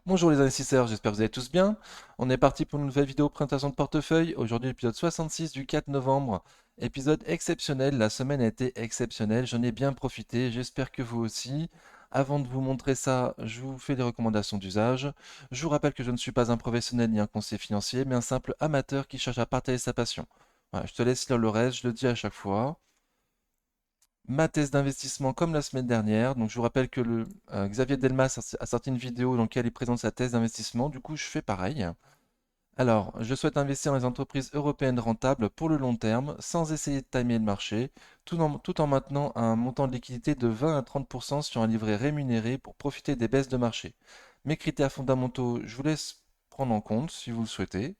Bonjour les investisseurs, j'espère que vous allez tous bien. On est parti pour une nouvelle vidéo présentation de portefeuille. Aujourd'hui, épisode 66 du 4 novembre. Épisode exceptionnel, la semaine a été exceptionnelle, j'en ai bien profité, j'espère que vous aussi. Avant de vous montrer ça, je vous fais des recommandations d'usage. Je vous rappelle que je ne suis pas un professionnel ni un conseiller financier, mais un simple amateur qui cherche à partager sa passion. Voilà, je te laisse lire le reste, je le dis à chaque fois. Ma thèse d'investissement comme la semaine dernière. Donc je vous rappelle que Xavier Delmas a sorti une vidéo dans laquelle il présente sa thèse d'investissement. Du coup, je fais pareil. Alors, je souhaite investir dans les entreprises européennes rentables pour le long terme, sans essayer de timer le marché, tout en maintenant un montant de liquidité de 20 à 30% sur un livret rémunéré pour profiter des baisses de marché. Mes critères fondamentaux, je vous laisse prendre en compte si vous le souhaitez.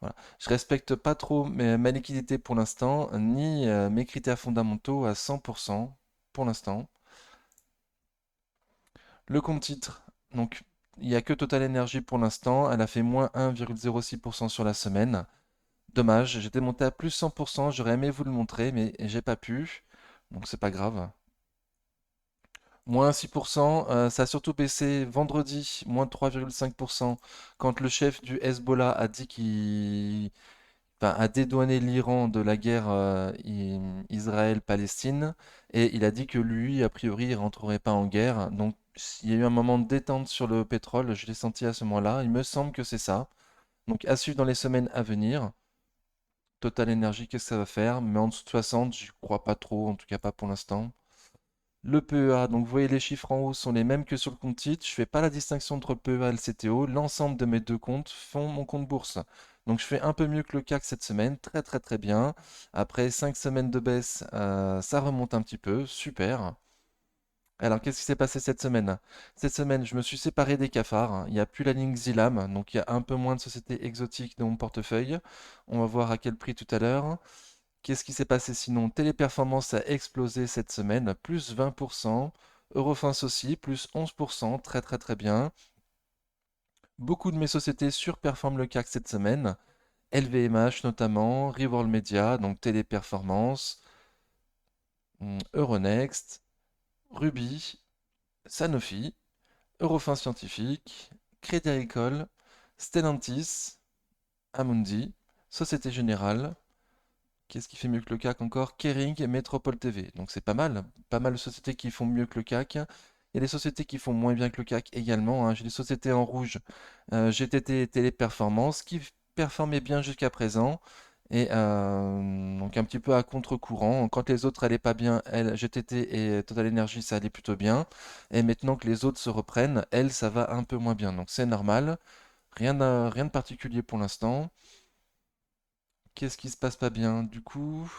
Voilà. Je respecte pas trop ma liquidité pour l'instant, ni mes critères fondamentaux à 100% pour l'instant. Le compte titre, donc il n'y a que Total Energy pour l'instant, elle a fait moins 1,06% sur la semaine. Dommage, j'étais monté à plus 100%, j'aurais aimé vous le montrer, mais j'ai pas pu, donc c'est pas grave. Moins 6%, ça a surtout baissé vendredi, moins 3,5%, quand le chef du Hezbollah a dit qu'il enfin, a dédouané l'Iran de la guerre Israël-Palestine et il a dit que lui, a priori, il rentrerait pas en guerre. Donc, il y a eu un moment de détente sur le pétrole, je l'ai senti à ce moment-là. Il me semble que c'est ça. Donc, à suivre dans les semaines à venir. Total Energy, qu'est-ce que ça va faire? Mais en dessous de 60, je crois pas trop, en tout cas pas pour l'instant. Le PEA, donc vous voyez les chiffres en haut sont les mêmes que sur le compte titre. Je fais pas la distinction entre le PEA et le CTO. L'ensemble de mes deux comptes font mon compte bourse. Donc je fais un peu mieux que le CAC cette semaine, très très très bien. Après 5 semaines de baisse, ça remonte un petit peu, super. Alors qu'est-ce qui s'est passé cette semaine? Cette semaine, je me suis séparé des cafards. Il n'y a plus la ligne Xilam, donc il y a un peu moins de sociétés exotiques dans mon portefeuille. On va voir à quel prix tout à l'heure. Qu'est-ce qui s'est passé sinon? Téléperformance a explosé cette semaine, plus 20%. Eurofins aussi, plus 11%, très très très bien. Beaucoup de mes sociétés surperforment le CAC cette semaine. LVMH notamment, Reworld Media, donc Téléperformance, Euronext, Ruby, Sanofi, Eurofins Scientifique, Crédit Agricole, Stellantis, Amundi, Société Générale. Qu'est-ce qui fait mieux que le CAC encore? Kering et Métropole TV. Donc c'est pas mal. Pas mal de sociétés qui font mieux que le CAC. Il y a des sociétés qui font moins bien que le CAC également, hein. J'ai des sociétés en rouge. GTT et Téléperformance qui performaient bien jusqu'à présent. Et donc un petit peu à contre-courant. Quand les autres allaient pas bien, elles, GTT et Total Energy, ça allait plutôt bien. Et maintenant que les autres se reprennent, elles, ça va un peu moins bien. Donc c'est normal. Rien de particulier pour l'instant. Qu'est-ce qui se passe pas bien? Du coup,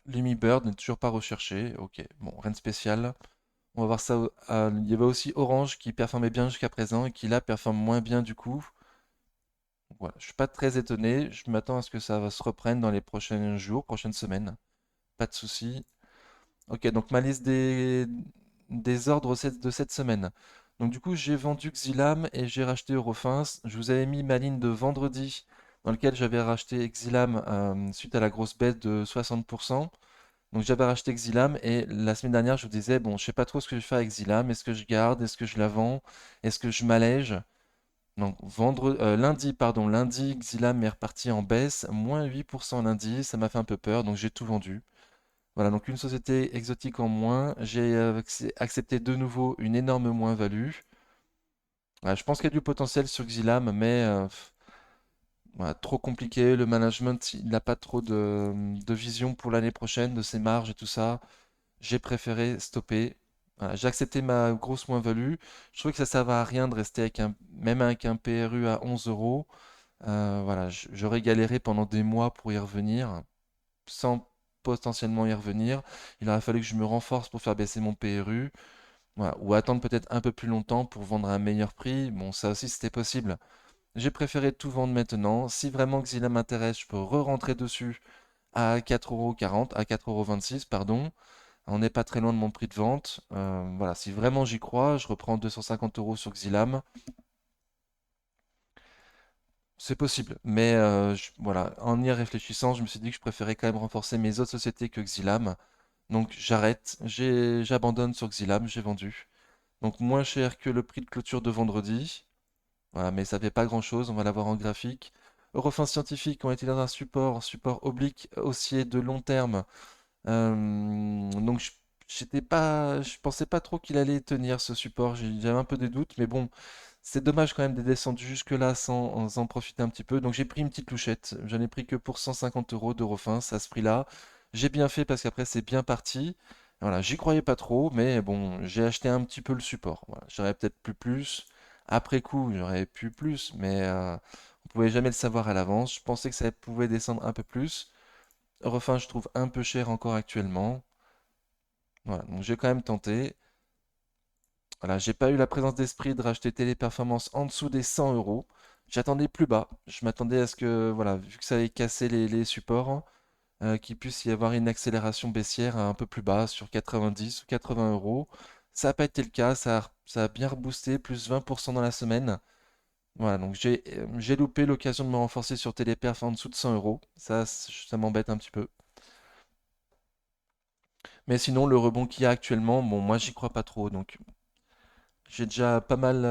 Bird n'est toujours pas recherché. Ok, bon, rien de spécial. On va voir ça. Il y avait aussi Orange qui performait bien jusqu'à présent et qui là performe moins bien du coup. Voilà, je suis pas très étonné. Je m'attends à ce que ça va se reprenne dans les prochains jours, prochaines semaines. Pas de souci. Ok, donc ma liste des ordres de cette semaine. Donc du coup, j'ai vendu Xilam et j'ai racheté Eurofins. Je vous avais mis ma ligne de vendredi dans lequel j'avais racheté Xilam suite à la grosse baisse de 60%. Donc j'avais racheté Xilam et la semaine dernière, je vous disais, bon, je sais pas trop ce que je fais avec Xilam. Est-ce que je garde? Est-ce que je la vends? Est-ce que je m'allège? Donc lundi, Xilam est reparti en baisse, moins 8% lundi, ça m'a fait un peu peur, donc j'ai tout vendu. Voilà, donc une société exotique en moins. J'ai accepté de nouveau une énorme moins-value. Voilà, je pense qu'il y a du potentiel sur Xilam, mais voilà, trop compliqué. Le management, il n'a pas trop de vision pour l'année prochaine, de ses marges et tout ça. J'ai préféré stopper. Voilà, j'ai accepté ma grosse moins-value. Je trouvais que ça ne servait à rien de rester même avec un PRU à 11 euros. Voilà, j'aurais galéré pendant des mois pour y revenir, sans potentiellement y revenir. Il aurait fallu que je me renforce pour faire baisser mon PRU. Voilà, ou attendre peut-être un peu plus longtemps pour vendre à un meilleur prix. Bon, ça aussi c'était possible. J'ai préféré tout vendre maintenant. Si vraiment Xila m'intéresse, je peux re-rentrer dessus à 4,40 €, à 4,26 €, pardon. On n'est pas très loin de mon prix de vente. Voilà, si vraiment j'y crois, je reprends 250 € sur Xilam. C'est possible, mais voilà, en y réfléchissant, je me suis dit que je préférais quand même renforcer mes autres sociétés que Xilam. Donc j'arrête, j'abandonne sur Xilam, j'ai vendu. Donc moins cher que le prix de clôture de vendredi. Voilà, mais ça fait pas grand-chose, on va l'avoir en graphique. Eurofins Scientifique ont été dans un support oblique haussier de long terme. Donc je pensais pas trop qu'il allait tenir ce support, j'avais un peu des doutes, mais bon, c'est dommage quand même d'être descendu jusque-là sans en profiter un petit peu. Donc j'ai pris une petite louchette, j'en ai pris que pour 150 euros d'Eurofins à ce prix-là. J'ai bien fait parce qu'après c'est bien parti. Voilà, j'y croyais pas trop, mais bon, j'ai acheté un petit peu le support. Voilà, j'aurais peut-être pu plus. Après coup, j'aurais pu plus, mais on pouvait jamais le savoir à l'avance. Je pensais que ça pouvait descendre un peu plus. Eurofins, je trouve un peu cher encore actuellement. Voilà, donc j'ai quand même tenté. Voilà, j'ai pas eu la présence d'esprit de racheter Téléperformance en dessous des 100 euros. J'attendais plus bas. Je m'attendais à ce que, voilà, vu que ça allait casser les supports, qu'il puisse y avoir une accélération baissière un peu plus bas sur 90 ou 80 euros. Ça n'a pas été le cas. Ça a bien reboosté, plus 20% dans la semaine. Voilà, donc j'ai loupé l'occasion de me renforcer sur Téléperf en dessous de 100 euros. Ça m'embête un petit peu. Mais sinon, le rebond qu'il y a actuellement, bon, moi, j'y crois pas trop. Donc, j'ai déjà pas mal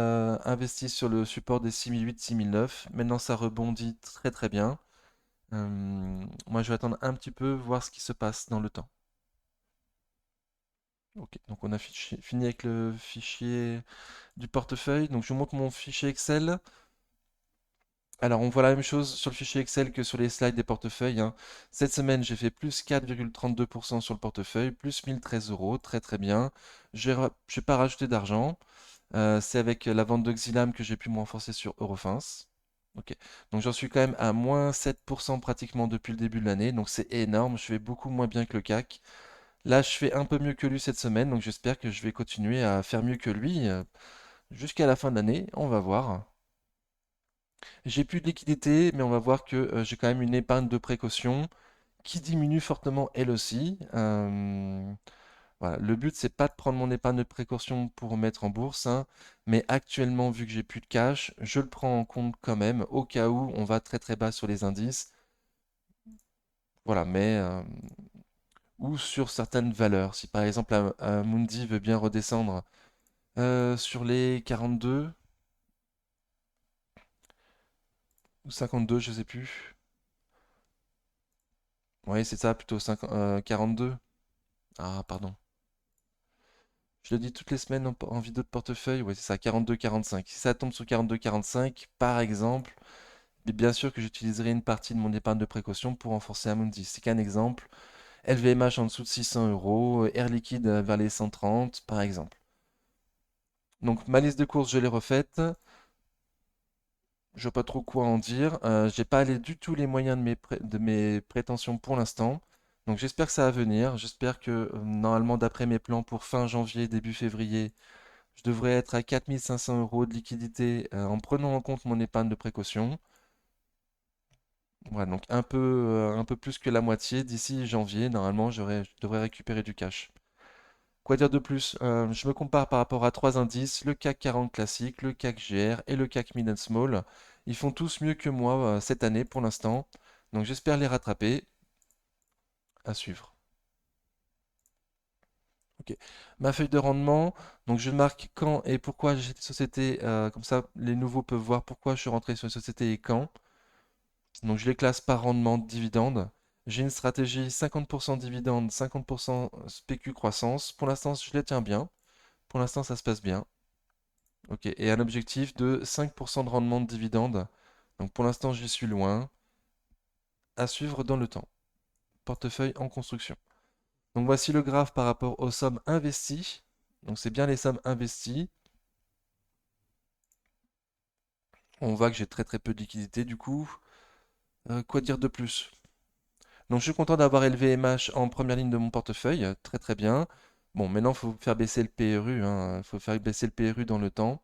investi sur le support des 6008, 6009. Maintenant, ça rebondit très très bien. Moi, je vais attendre un petit peu, voir ce qui se passe dans le temps. Ok, donc on a fini avec le fichier du portefeuille. Donc, je vous montre mon fichier Excel. Alors, on voit la même chose sur le fichier Excel que sur les slides des portefeuilles, hein. Cette semaine, j'ai fait plus 4,32% sur le portefeuille, plus 1013 euros, très très bien. Je n'ai pas rajouté d'argent. C'est avec la vente de Xilam que j'ai pu me renforcer sur Eurofins. Ok. Donc j'en suis quand même à moins 7% pratiquement depuis le début de l'année. Donc c'est énorme. Je fais beaucoup moins bien que le CAC. Là, je fais un peu mieux que lui cette semaine. Donc j'espère que je vais continuer à faire mieux que lui jusqu'à la fin de l'année. On va voir. J'ai plus de liquidité, mais on va voir que j'ai quand même une épargne de précaution qui diminue fortement elle aussi. Voilà, le but, c'est pas de prendre mon épargne de précaution pour mettre en bourse, hein, mais actuellement, vu que j'ai plus de cash, je le prends en compte quand même, au cas où on va très très bas sur les indices. Voilà, mais ou sur certaines valeurs. Si par exemple Mundi veut bien redescendre sur les 42 ou 52, je sais plus. Oui, c'est ça, plutôt 42. Ah, pardon. Je le dis toutes les semaines en vidéo de portefeuille. Ouais, c'est ça, 42-45. Si ça tombe sur 42-45, par exemple, et bien sûr que j'utiliserai une partie de mon épargne de précaution pour renforcer Amundi. C'est qu'un exemple. LVMH en dessous de 600 euros, Air Liquide vers les 130, par exemple. Donc ma liste de courses, je l'ai refaite. Je vois pas trop quoi en dire. J'ai pas allé du tout les moyens de mes prétentions pour l'instant. Donc j'espère que ça va venir. J'espère que normalement, d'après mes plans pour fin janvier, début février, je devrais être à 4500 euros de liquidité en prenant en compte mon épargne de précaution. Voilà, donc un peu plus que la moitié d'ici janvier. Normalement, je devrais récupérer du cash. Quoi dire de plus? Je me compare par rapport à trois indices, le CAC 40 classique, le CAC GR et le CAC Mid and Small. Ils font tous mieux que moi cette année pour l'instant. Donc j'espère les rattraper. À suivre. Ok. Ma feuille de rendement. Donc je marque quand et pourquoi j'ai cette société. Comme ça, les nouveaux peuvent voir pourquoi je suis rentré sur une société et quand. Donc je les classe par rendement de dividende. J'ai une stratégie 50% dividende, 50% spécu croissance. Pour l'instant, je les tiens bien. Pour l'instant, ça se passe bien. Ok. Et un objectif de 5% de rendement de dividende. Donc pour l'instant, j'y suis loin. À suivre dans le temps. Portefeuille en construction. Donc voici le graphe par rapport aux sommes investies. Donc c'est bien les sommes investies. On voit que j'ai très très peu de liquidité du coup. Quoi dire de plus? Donc je suis content d'avoir élevé MH en première ligne de mon portefeuille, très très bien. Bon, maintenant il faut faire baisser le PRU, hein, il faut faire baisser le PRU dans le temps.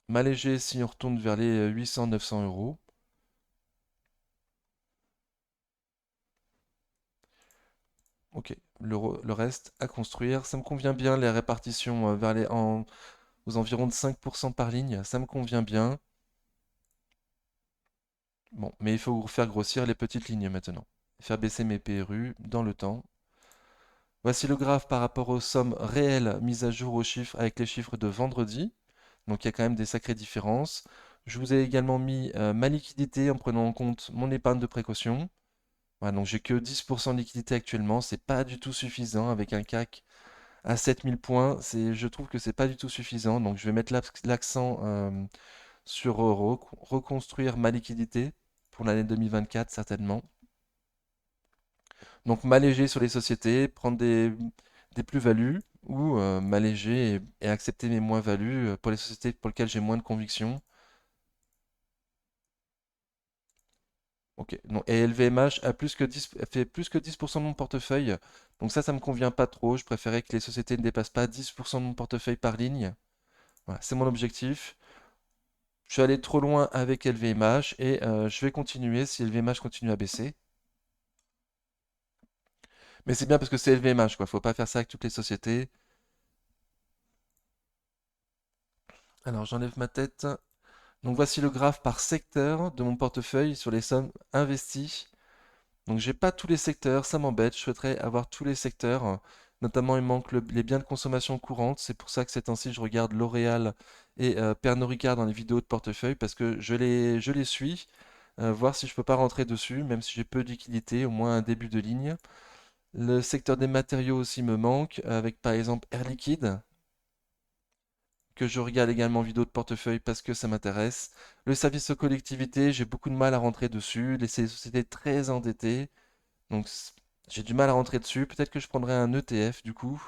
M'alléger si on retourne vers les 800-900 euros. Ok, le reste à construire. Ça me convient bien, les répartitions aux environs de 5% par ligne, ça me convient bien. Bon, mais il faut faire grossir les petites lignes maintenant. Faire baisser mes PRU dans le temps. Voici le graphe par rapport aux sommes réelles mises à jour aux chiffres avec les chiffres de vendredi. Donc il y a quand même des sacrées différences. Je vous ai également mis ma liquidité en prenant en compte mon épargne de précaution. Voilà, donc j'ai que 10% de liquidité actuellement, c'est pas du tout suffisant avec un CAC à 7000 points. Je trouve que c'est pas du tout suffisant, donc je vais mettre l'accent sur reconstruire ma liquidité pour l'année 2024 certainement. Donc m'alléger sur les sociétés, prendre des plus-values ou m'alléger et accepter mes moins-values pour les sociétés pour lesquelles j'ai moins de conviction. Ok. Non, et LVMH a plus que 10, fait plus que 10% de mon portefeuille. Donc ça me convient pas trop. Je préférais que les sociétés ne dépassent pas 10% de mon portefeuille par ligne. Voilà, c'est mon objectif. Je suis allé trop loin avec LVMH et je vais continuer si LVMH continue à baisser. Mais c'est bien parce que c'est LVMH, quoi. Faut pas faire ça avec toutes les sociétés. Alors j'enlève ma tête. Donc voici le graphe par secteur de mon portefeuille sur les sommes investies. Donc j'ai pas tous les secteurs, ça m'embête. Je souhaiterais avoir tous les secteurs. Notamment, il manque les biens de consommation courante. C'est pour ça que ces temps-ci, je regarde L'Oréal et Pernod Ricard dans les vidéos de portefeuille parce que je les suis. Voir si je peux pas rentrer dessus, même si j'ai peu de liquidité, au moins un début de ligne. Le secteur des matériaux aussi me manque, avec par exemple Air Liquide, que je regarde également en vidéo de portefeuille parce que ça m'intéresse. Le service aux collectivités, j'ai beaucoup de mal à rentrer dessus. C'est des sociétés très endettées, donc j'ai du mal à rentrer dessus. Peut-être que je prendrai un ETF du coup.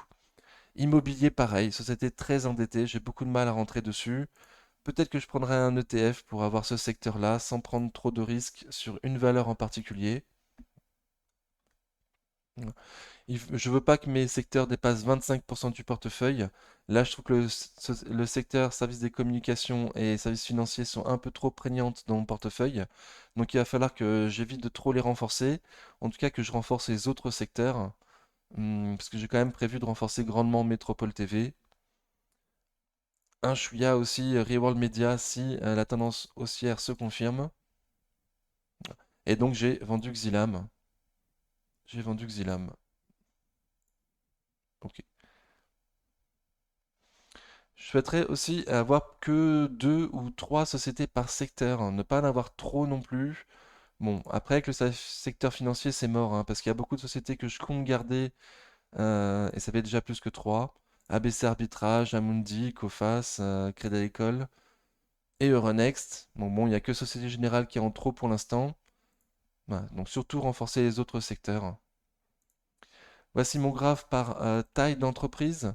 Immobilier, pareil, société très endettée, j'ai beaucoup de mal à rentrer dessus. Peut-être que je prendrai un ETF pour avoir ce secteur-là sans prendre trop de risques sur une valeur en particulier. Je veux pas que mes secteurs dépassent 25% du portefeuille. Là, je trouve que le secteur services des communications et services financiers sont un peu trop prégnantes dans mon portefeuille. Donc il va falloir que j'évite de trop les renforcer. En tout cas, que je renforce les autres secteurs. Parce que j'ai quand même prévu de renforcer grandement Métropole TV. Un chouïa aussi Reworld Media si la tendance haussière se confirme. Et donc j'ai vendu Xilam. J'ai vendu Xilam. Ok. Je souhaiterais aussi avoir que deux ou trois sociétés par secteur, hein, ne pas en avoir trop non plus. Bon, après, avec le secteur financier, c'est mort, hein, parce qu'il y a beaucoup de sociétés que je compte garder, et ça fait déjà plus que trois. ABC Arbitrage, Amundi, Coface, Crédit Agricole et Euronext. Bon, il n'y a que Société Générale qui est en trop pour l'instant. Voilà, donc surtout renforcer les autres secteurs. Voici mon graphe par taille d'entreprise.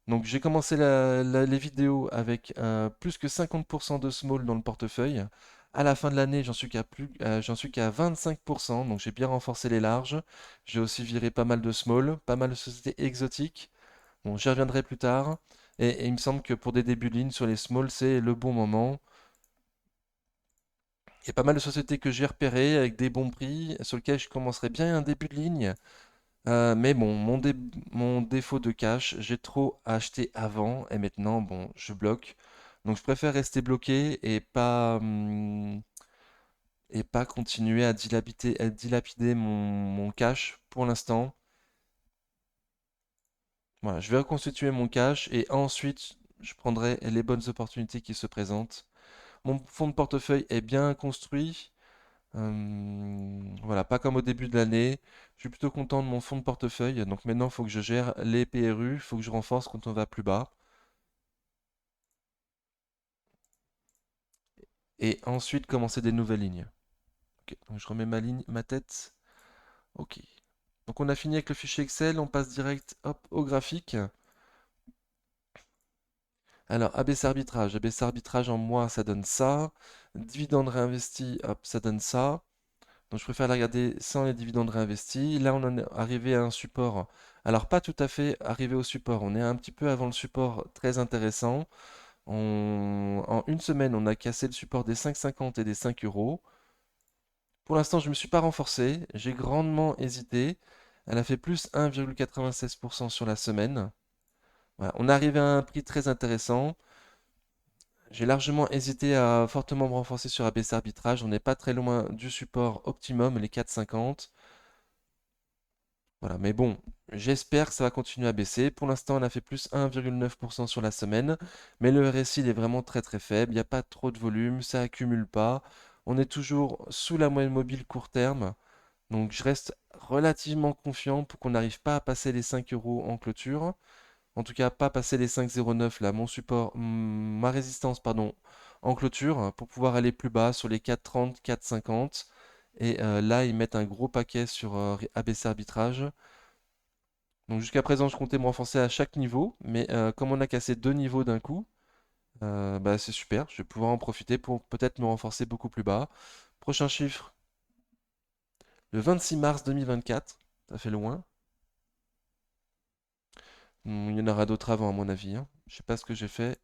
Donc j'ai commencé les vidéos avec plus que 50% de small dans le portefeuille. À la fin de l'année, j'en suis qu'à 25%, donc j'ai bien renforcé les larges. J'ai aussi viré pas mal de small, pas mal de sociétés exotiques. Bon, j'y reviendrai plus tard. Et il me semble que pour des débuts de ligne sur les small, c'est le bon moment. Il y a pas mal de sociétés que j'ai repérées avec des bons prix, sur lesquelles je commencerai bien un début de ligne. Mais bon, mon défaut de cash, j'ai trop acheté avant et maintenant, bon, je bloque. Donc je préfère rester bloqué et pas continuer à dilapider mon cash pour l'instant. Voilà, je vais reconstituer mon cash et ensuite je prendrai les bonnes opportunités qui se présentent. Mon fonds de portefeuille est bien construit. Voilà, pas comme au début de l'année. Je suis plutôt content de mon fonds de portefeuille. Donc maintenant, il faut que je gère les PRU, il faut que je renforce quand on va plus bas. Et ensuite, commencer des nouvelles lignes. Ok, donc je remets ma tête. Ok. Donc on a fini avec le fichier Excel, on passe direct hop, au graphique. Alors, ABC arbitrage. ABC arbitrage en mois, ça donne ça. Dividende réinvesti, hop, ça donne ça. Donc je préfère la regarder sans les dividendes réinvestis. Là, on en est arrivé à un support. Alors pas tout à fait arrivé au support. On est un petit peu avant le support très intéressant. En une semaine, on a cassé le support des 5,50 et des 5 euros. Pour l'instant, je ne me suis pas renforcé. J'ai grandement hésité. Elle a fait plus 1,96% sur la semaine. Voilà, on est arrivé à un prix très intéressant. J'ai largement hésité à fortement me renforcer sur ABC arbitrage. On n'est pas très loin du support optimum, les 4,50. Voilà, mais bon, j'espère que ça va continuer à baisser. Pour l'instant, on a fait plus 1,9% sur la semaine, mais le RSI il est vraiment très très faible. Il n'y a pas trop de volume, ça accumule pas. On est toujours sous la moyenne mobile court terme, donc je reste relativement confiant pour qu'on n'arrive pas à passer les 5 euros en clôture. En tout cas, pas passer les 5,09 là, mon support, ma résistance, pardon, en clôture, pour pouvoir aller plus bas sur les 4,30, 4,50. Et là, ils mettent un gros paquet sur ABC arbitrage. Donc jusqu'à présent, je comptais me renforcer à chaque niveau, mais comme on a cassé deux niveaux d'un coup, bah, c'est super. Je vais pouvoir en profiter pour peut-être me renforcer beaucoup plus bas. Prochain chiffre, le 26 mars 2024. Ça fait loin. Il y en aura d'autres avant, à mon avis, hein. Je sais pas ce que j'ai fait.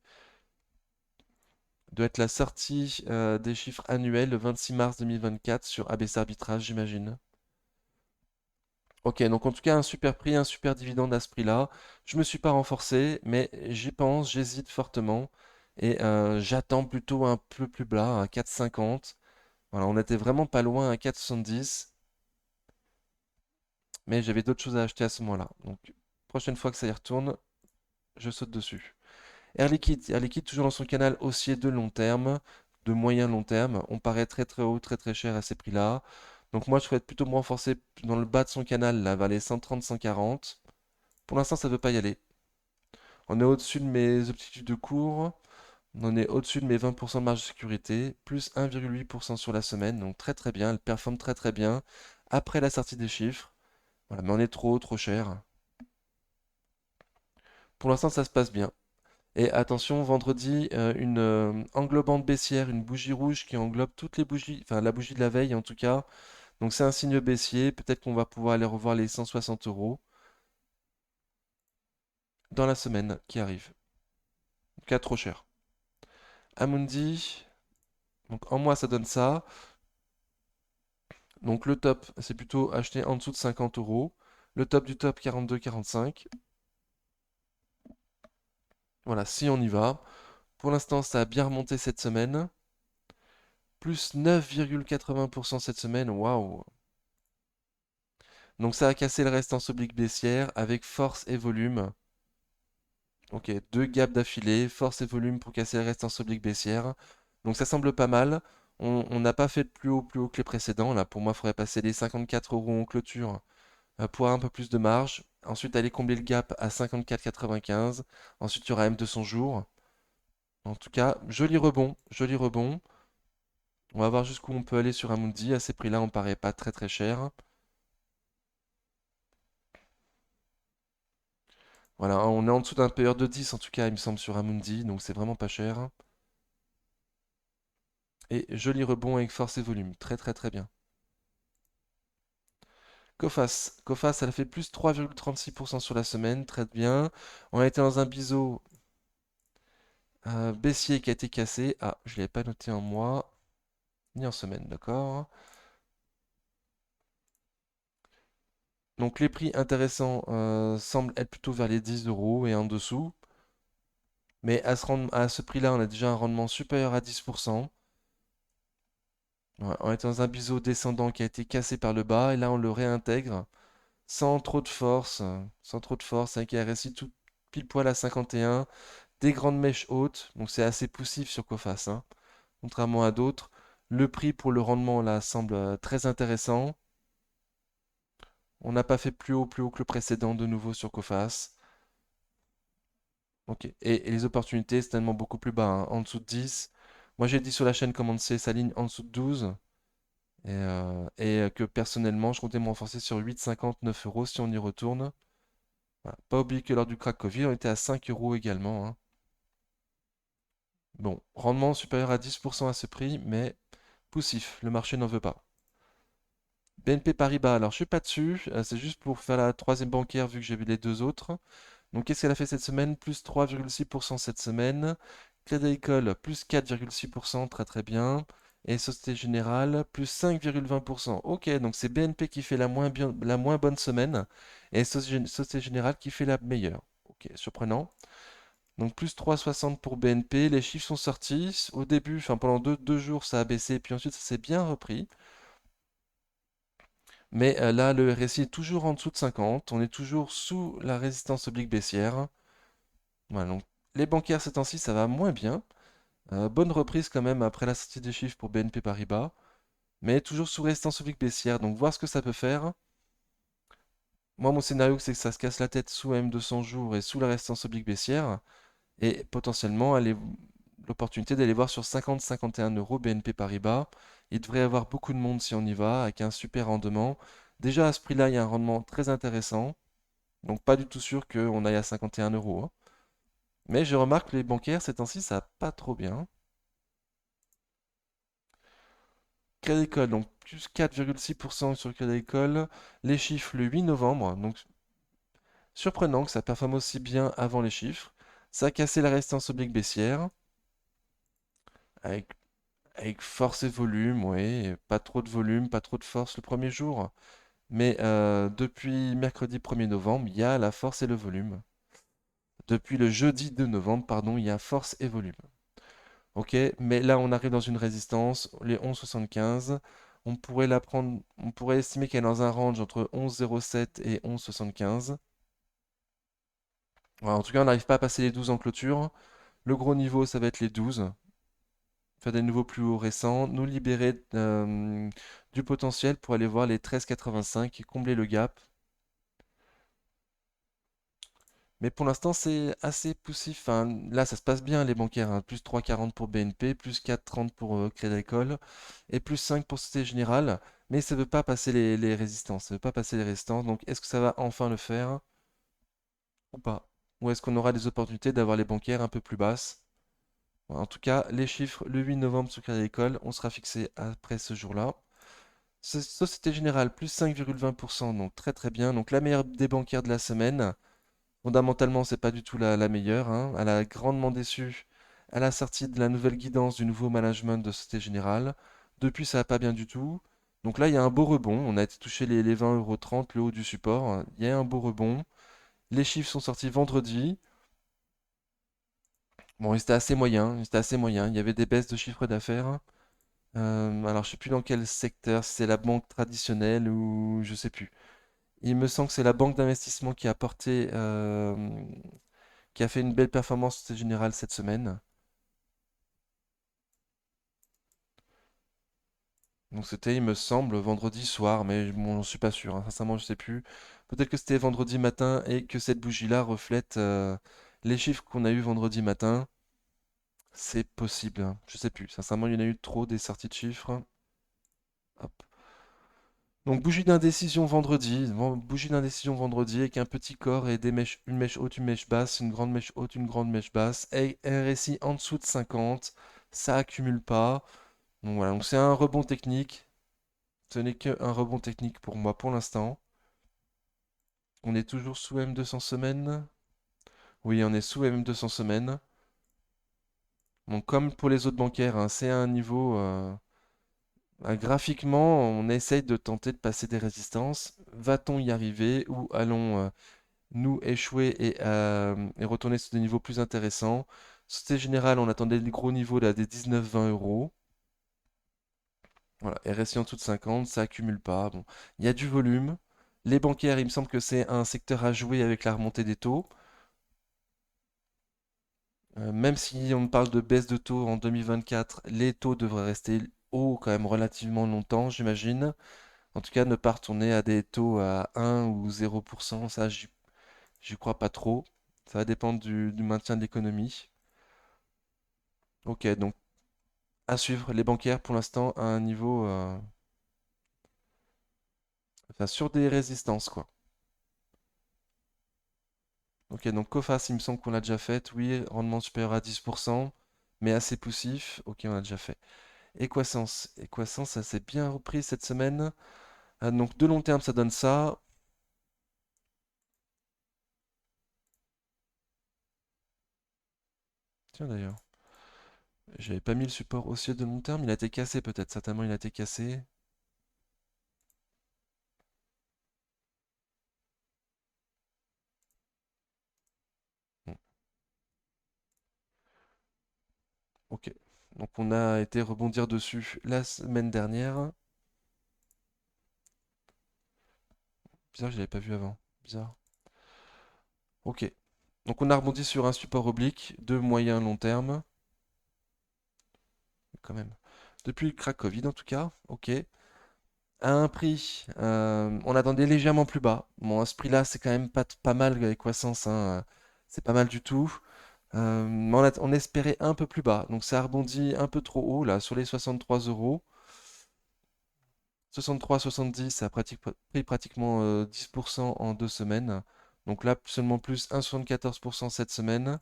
Doit être la sortie des chiffres annuels le 26 mars 2024 sur ABC Arbitrage, j'imagine. Ok, donc en tout cas, un super prix, un super dividende à ce prix-là. Je me suis pas renforcé, mais j'y pense, j'hésite fortement. Et j'attends plutôt un peu plus bas, à 4,50. Voilà, on était vraiment pas loin à 4,70. Mais j'avais d'autres choses à acheter à ce moment-là. Donc, prochaine fois que ça y retourne, je saute dessus. Air Liquide toujours dans son canal haussier de long terme, de moyen long terme. On paraît très très haut, très très cher à ces prix-là. Donc moi, je souhaite plutôt me renforcer dans le bas de son canal, là, vers les 130-140. Pour l'instant, ça ne veut pas y aller. On est au-dessus de mes objectifs de cours. On est au-dessus de mes 20% de marge de sécurité, plus 1,8% sur la semaine. Donc très très bien, elle performe très très bien après la sortie des chiffres. Voilà, mais on est trop, trop cher. Pour l'instant, ça se passe bien. Et attention, vendredi, une englobante baissière, une bougie rouge qui englobe toutes les bougies, enfin la bougie de la veille en tout cas. Donc c'est un signe baissier. Peut-être qu'on va pouvoir aller revoir les 160 euros dans la semaine qui arrive. En tout cas, trop cher. Amundi, donc en mois ça donne ça. Donc le top, c'est plutôt acheter en dessous de 50 euros. Le top du top 42,45. Voilà, si on y va. Pour l'instant, ça a bien remonté cette semaine. Plus 9,80% cette semaine. Waouh! Donc ça a cassé le résistance oblique baissière avec force et volume. Ok, deux gaps d'affilée, force et volume pour casser la résistance oblique baissière. Donc ça semble pas mal. On n'a pas fait de plus haut que les précédents. Là, pour moi, il faudrait passer les 54 euros en clôture pour avoir un peu plus de marge. Ensuite, aller combler le gap à 54,95. Ensuite, il y aura M200 jours. En tout cas, joli rebond, joli rebond. On va voir jusqu'où on peut aller sur Amundi. À ces prix-là, on paraît pas très très cher. Voilà, on est en dessous d'un payeur de 10 en tout cas, il me semble, sur Amundi, donc c'est vraiment pas cher. Et joli rebond avec force et volume, très très très bien. Coface, elle a fait plus 3,36% sur la semaine, très bien. On a été dans un biseau baissier qui a été cassé. Ah, je ne l'avais pas noté en mois, ni en semaine, d'accord. Donc les prix intéressants semblent être plutôt vers les 10 euros et en dessous. Mais à ce prix-là, on a déjà un rendement supérieur à 10%. Ouais, on est dans un biseau descendant qui a été cassé par le bas et là on le réintègre sans trop de force, sans trop de force, avec un RSI tout pile poil à 51, des grandes mèches hautes, donc c'est assez poussif sur Coface, hein, contrairement à d'autres. Le prix pour le rendement là semble très intéressant. On n'a pas fait plus haut que le précédent de nouveau sur Coface. Ok. Et les opportunités, c'est tellement beaucoup plus bas, hein, en dessous de 10. Moi j'ai dit sur la chaîne comment c'est sa ligne en dessous de 12. Et que personnellement, je comptais me renforcer sur 8,59 euros si on y retourne. Voilà. Pas oublier que lors du crack Covid, on était à 5 euros également, hein. Bon, rendement supérieur à 10% à ce prix, mais poussif, le marché n'en veut pas. BNP Paribas, alors je suis pas dessus, c'est juste pour faire la troisième bancaire vu que j'ai vu les deux autres. Donc qu'est-ce qu'elle a fait cette semaine? Plus 3,6% cette semaine. Crédit Agricole, plus 4,6%, très très bien. Et Société Générale, plus 5,20%. Ok, donc c'est BNP qui fait la moins bonne semaine et Société Générale qui fait la meilleure. Ok, surprenant. Donc plus 3,60 pour BNP. Les chiffres sont sortis. Au début, enfin pendant deux jours, ça a baissé, puis ensuite ça s'est bien repris. Mais là, le RSI est toujours en dessous de 50. On est toujours sous la résistance oblique baissière. Voilà, donc les bancaires ces temps-ci, ça va moins bien. Bonne reprise quand même après la sortie des chiffres pour BNP Paribas. Mais toujours sous résistance oblique baissière. Donc voir ce que ça peut faire. Moi, mon scénario, c'est que ça se casse la tête sous M200 jours et sous la résistance oblique baissière. Et potentiellement, l'opportunité d'aller voir sur 50-51 euros BNP Paribas. Il devrait y avoir beaucoup de monde si on y va, avec un super rendement. Déjà à ce prix-là, il y a un rendement très intéressant. Donc pas du tout sûr qu'on aille à 51 euros, hein. Mais je remarque que les bancaires, ces temps-ci, ça va pas trop bien. Crédit Agricole, donc plus 4,6% sur le Crédit Agricole. Les chiffres le 8 novembre. Donc surprenant que ça performe aussi bien avant les chiffres. Ça a cassé la résistance oblique baissière. Avec, avec force et volume, oui. Pas trop de volume, pas trop de force le premier jour. Mais depuis mercredi 1er novembre, il y a la force et le volume. Depuis le jeudi 2 novembre, pardon, il y a force et volume. Ok, mais là on arrive dans une résistance, les 11,75. On pourrait estimer qu'elle est dans un range entre 11,07 et 11,75. Voilà, en tout cas, on n'arrive pas à passer les 12 en clôture. Le gros niveau, ça va être les 12. Faire des niveaux plus hauts récents, nous libérer du potentiel pour aller voir les 13,85 et combler le gap. Mais pour l'instant, c'est assez poussif. Enfin, là, ça se passe bien, les bancaires, hein. Plus 3,40 pour BNP, plus 4,30 pour Crédit Agricole et plus 5 pour Société Générale. Mais ça ne veut pas passer les résistances. Ça ne veut pas passer les résistances. Donc, est-ce que ça va enfin le faire ou pas? Ou est-ce qu'on aura des opportunités d'avoir les bancaires un peu plus basses? Voilà, en tout cas, les chiffres le 8 novembre sur Crédit Agricole, on sera fixé après ce jour-là. Société Générale, plus 5,20%, donc très très bien. Donc la meilleure des bancaires de la semaine. Fondamentalement, c'est pas du tout la meilleure, hein. Elle a grandement déçu à la sortie de la nouvelle guidance du nouveau management de Société Générale. Depuis, ça va pas bien du tout. Donc là, il y a un beau rebond. On a été touché les 20,30 €, le haut du support. Il y a un beau rebond. Les chiffres sont sortis vendredi. Bon, ils étaient assez moyens. Ils étaient assez moyens. Il y avait des baisses de chiffre d'affaires. Alors, je sais plus dans quel secteur, si c'est la banque traditionnelle ou je sais plus. Il me semble que c'est la banque d'investissement qui a porté, qui a fait une belle performance Société Générale cette semaine. Donc c'était, il me semble, vendredi soir, mais bon, j'en suis pas sûr, hein. Sincèrement, je sais plus. Peut-être que c'était vendredi matin et que cette bougie-là reflète les chiffres qu'on a eu vendredi matin. C'est possible, hein. Je sais plus. Sincèrement, il y en a eu trop des sorties de chiffres. Hop. Donc bougie d'indécision vendredi. Bougie d'indécision vendredi avec un petit corps et des mèches, une mèche haute, une mèche basse, une grande mèche haute, une grande mèche basse. Et RSI en dessous de 50. Ça accumule pas. Donc voilà, donc c'est un rebond technique. Ce n'est qu'un rebond technique pour moi pour l'instant. On est toujours sous M200 semaines. Oui, on est sous M200 semaines. Donc comme pour les autres bancaires, hein, c'est un niveau... graphiquement, on essaye de tenter de passer des résistances. Va-t-on y arriver ou allons nous échouer et retourner sur des niveaux plus intéressants? Société Générale, on attendait le gros niveau là, des 19-20 euros. Voilà, RSI en dessous de 50, ça accumule pas. Bon, il y a du volume. Les bancaires, il me semble que c'est un secteur à jouer avec la remontée des taux. Même si on parle de baisse de taux en 2024, les taux devraient rester hauts quand même relativement longtemps, j'imagine. En tout cas, ne pas retourner à des taux à 1 ou 0%, ça, j'y crois pas trop. Ça va dépendre du maintien de l'économie. Ok, donc à suivre, les bancaires pour l'instant à un niveau, enfin sur des résistances quoi. Ok, donc Coface, il me semble qu'on l'a déjà fait. Oui, rendement supérieur à 10%, mais assez poussif. Ok, on l'a déjà fait. Equasens, Equasens, ça s'est bien repris cette semaine. Donc de long terme, ça donne ça. Tiens d'ailleurs, j'avais pas mis le support haussier de long terme. Il a été cassé peut-être. Certainement, il a été cassé. Bon, ok. Donc on a été rebondir dessus la semaine dernière. Bizarre, je l'avais pas vu avant. Bizarre. Ok. Donc on a rebondi sur un support oblique de moyen long terme, quand même. Depuis le crack Covid en tout cas, ok. À un prix, on attendait légèrement plus bas. Bon, à ce prix-là, c'est quand même pas mal avec Croissance, hein, c'est pas mal du tout. Mais on espérait un peu plus bas. Donc ça a rebondi un peu trop haut, là, sur les 63 euros. 63,70, ça a pris pratiquement 10% en 2 semaines. Donc là, seulement plus 1,74% cette semaine.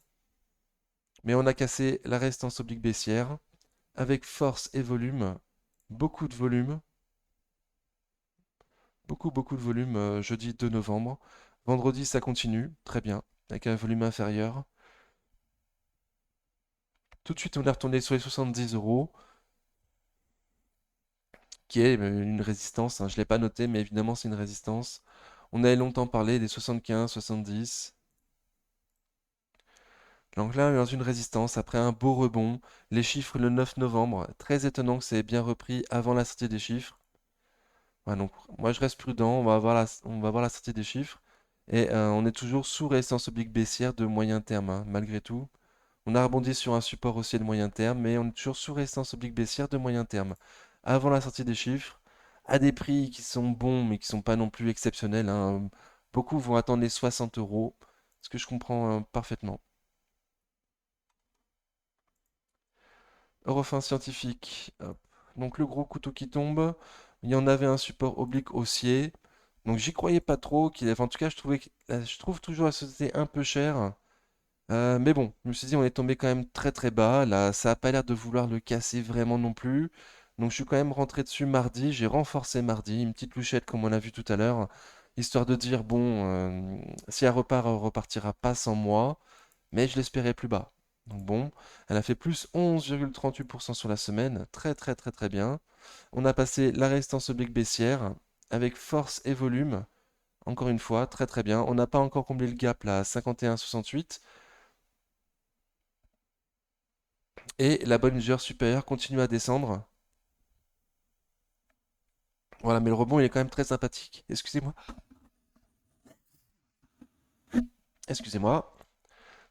Mais on a cassé la résistance oblique baissière avec force et volume. Beaucoup de volume. Beaucoup de volume jeudi 2 novembre. Vendredi, ça continue. Très bien. Avec un volume inférieur. Tout de suite, on est retourné sur les 70 euros, qui est une résistance, hein. Je ne l'ai pas noté, mais évidemment, c'est une résistance. On avait longtemps parlé des 75, 70. Donc là, on est dans une résistance après un beau rebond. Les chiffres le 9 novembre. Très étonnant que ça ait bien repris avant la sortie des chiffres. Ouais, donc moi, je reste prudent. On va voir la sortie des chiffres. Et on est toujours sous résistance oblique baissière de moyen terme, hein, malgré tout. On a rebondi sur un support haussier de moyen terme, mais on est toujours sous résistance oblique baissière de moyen terme. Avant la sortie des chiffres, à des prix qui sont bons, mais qui sont pas non plus exceptionnels, hein. Beaucoup vont attendre les 60 euros, ce que je comprends parfaitement. Eurofin scientifique. Hop. Donc le gros couteau qui tombe, il y en avait un support oblique haussier. Donc j'y croyais pas trop. En tout cas, je trouve toujours la société un peu chère. Mais bon, je me suis dit, on est tombé quand même très très bas. Là, ça a pas l'air de vouloir le casser vraiment non plus. Donc je suis quand même rentré dessus mardi. J'ai renforcé mardi, une petite louchette comme on a vu tout à l'heure, histoire de dire, bon, si elle repart, elle repartira pas sans moi, mais je l'espérais plus bas. Donc bon, elle a fait plus 11,38% sur la semaine. Très très très très bien. On a passé la résistance oblique baissière avec force et volume. Encore une fois, très très bien. On n'a pas encore comblé le gap là à 51,68. Et la Bollinger supérieure continue à descendre. Voilà, mais le rebond, il est quand même très sympathique. Excusez-moi. Excusez-moi.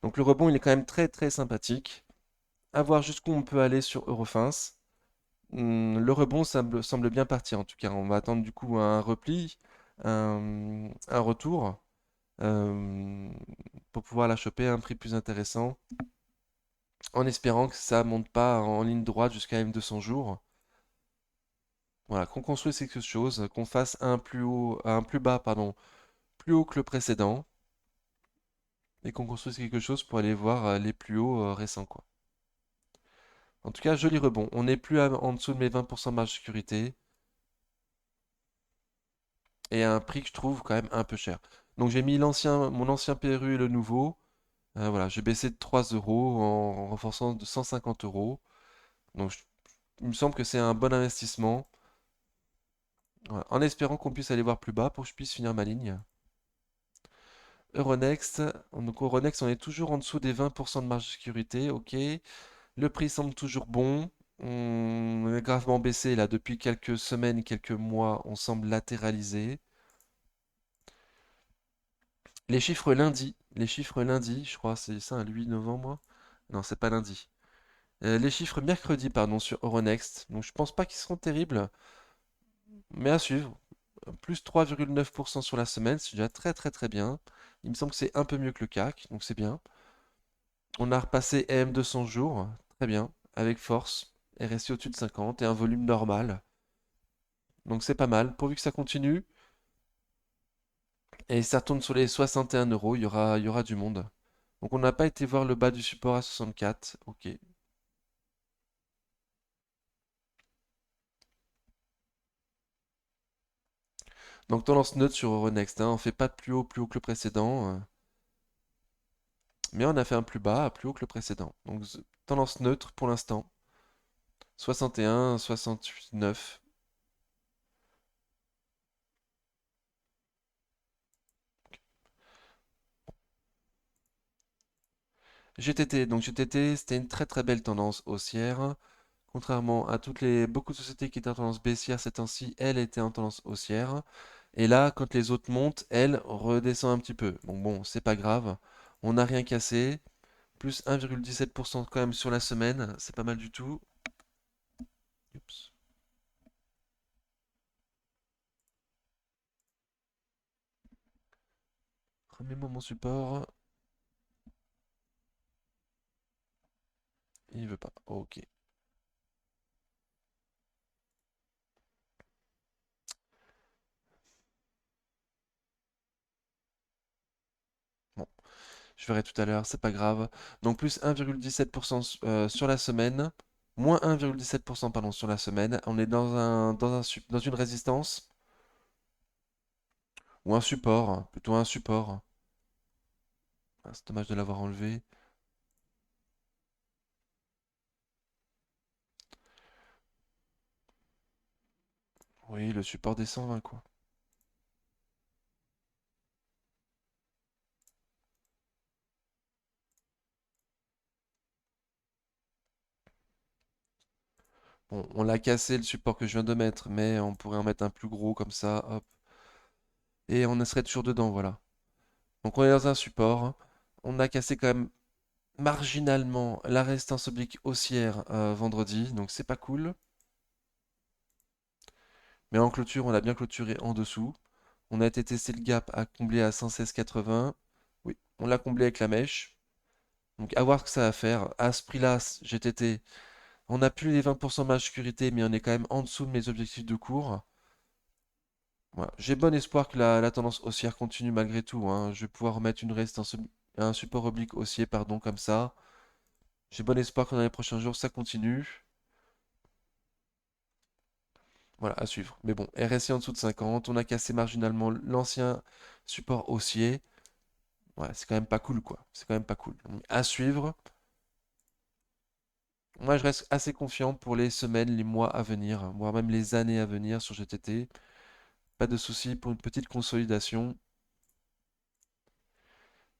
Donc le rebond, il est quand même très très sympathique. À voir jusqu'où on peut aller sur Eurofins. Le rebond semble bien partir en tout cas. On va attendre du coup un repli, un retour, euh, pour pouvoir la choper à un prix plus intéressant. En espérant que ça monte pas en ligne droite jusqu'à M200 jours. Voilà, qu'on construise quelque chose, qu'on fasse un plus haut, un plus bas, pardon, plus haut que le précédent. Et qu'on construise quelque chose pour aller voir les plus hauts récents, quoi. En tout cas, joli rebond. On n'est plus en dessous de mes 20% de marge de sécurité et à un prix que je trouve quand même un peu cher. Donc j'ai mis mon ancien PRU et le nouveau. Voilà, j'ai baissé de 3 euros en renforçant de 150 euros. Donc il me semble que c'est un bon investissement. Voilà, en espérant qu'on puisse aller voir plus bas pour que je puisse finir ma ligne. Euronext, donc Euronext, on est toujours en dessous des 20% de marge de sécurité, ok. Le prix semble toujours bon. On est gravement baissé là depuis quelques semaines, quelques mois. On semble latéraliser. Les chiffres lundi, je crois, c'est ça, le 8 novembre. Non, c'est pas lundi. Les chiffres mercredi, pardon, sur Euronext. Donc je pense pas qu'ils seront terribles, mais à suivre. Plus 3,9% sur la semaine, c'est déjà très très très bien. Il me semble que c'est un peu mieux que le CAC, donc c'est bien. On a repassé EM200 jours, très bien, avec force, est resté au-dessus de 50 et un volume normal. Donc c'est pas mal. Pourvu que ça continue, et ça tourne sur les 61 euros, il y aura du monde. Donc on n'a pas été voir le bas du support à 64. Ok. Donc tendance neutre sur Euronext, hein. On fait pas de plus haut que le précédent. Mais on a fait un plus bas, plus haut que le précédent. Donc tendance neutre pour l'instant. 61, 69. GTT. Donc GTT, c'était une très très belle tendance haussière. Contrairement à beaucoup de sociétés qui étaient en tendance baissière ces temps-ci, elle était en tendance haussière. Et là, quand les autres montent, elle redescend un petit peu. Donc bon, c'est pas grave. On n'a rien cassé. Plus 1,17% quand même sur la semaine. C'est pas mal du tout. Oups. Remets-moi mon support. Il veut pas. Ok. Bon, je verrai tout à l'heure, c'est pas grave. Donc plus 1,17% sur la semaine. Moins 1,17% pardon, sur la semaine. On est dans une résistance. Ou un support. Plutôt un support. Ah, c'est dommage de l'avoir enlevé. Oui, le support des 120 quoi. Bon, on l'a cassé le support que je viens de mettre, mais on pourrait en mettre un plus gros comme ça, hop. Et on serait toujours dedans, voilà. Donc on est dans un support. On a cassé quand même marginalement la résistance oblique haussière vendredi, donc c'est pas cool. Mais en clôture, on a bien clôturé en dessous. On a été tester le gap à combler à 116,80. Oui, on l'a comblé avec la mèche. Donc à voir ce que ça va faire. À ce prix-là, GTT, on n'a plus les 20% de marge de sécurité, mais on est quand même en dessous de mes objectifs de cours. Voilà. J'ai bon espoir que la tendance haussière continue malgré tout, hein. Je vais pouvoir remettre une résistance, un support oblique haussier, pardon, comme ça. J'ai bon espoir que dans les prochains jours, ça continue. Voilà, à suivre. Mais bon, RSI en dessous de 50, on a cassé marginalement l'ancien support haussier. Ouais, c'est quand même pas cool, quoi. C'est quand même pas cool. Donc, à suivre. Moi, je reste assez confiant pour les semaines, les mois à venir, voire même les années à venir sur GTT. Pas de souci pour une petite consolidation.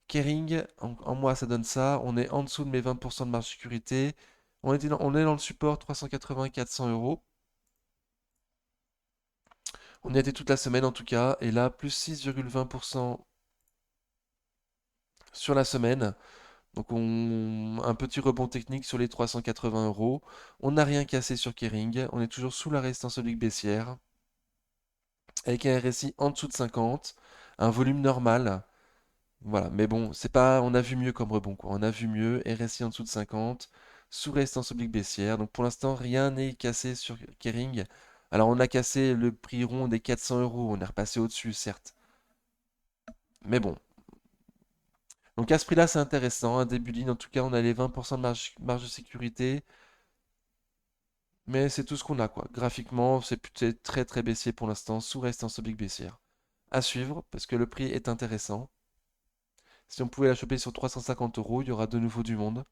Kering, en mois, ça donne ça. On est en dessous de mes 20% de marge de sécurité. On est dans le support 380-400 euros. On y a été toute la semaine en tout cas. Et là, plus 6,20% sur la semaine. Donc un petit rebond technique sur les 380 euros. On n'a rien cassé sur Kering. On est toujours sous la résistance oblique baissière. Avec un RSI en dessous de 50. Un volume normal. Voilà, mais bon, c'est pas, on a vu mieux comme rebond, quoi. On a vu mieux, RSI en dessous de 50, sous résistance oblique baissière. Donc pour l'instant, rien n'est cassé sur Kering. Alors on a cassé le prix rond des 400 euros, on est repassé au-dessus, certes. Mais bon. Donc à ce prix-là, c'est intéressant. Un début de ligne, en tout cas, on a les 20% de marge de sécurité. Mais c'est tout ce qu'on a, quoi. Graphiquement, c'est plutôt très très baissier pour l'instant, sous résistance oblique baissière. À suivre, parce que le prix est intéressant. Si on pouvait la choper sur 350 euros, il y aura de nouveau du monde.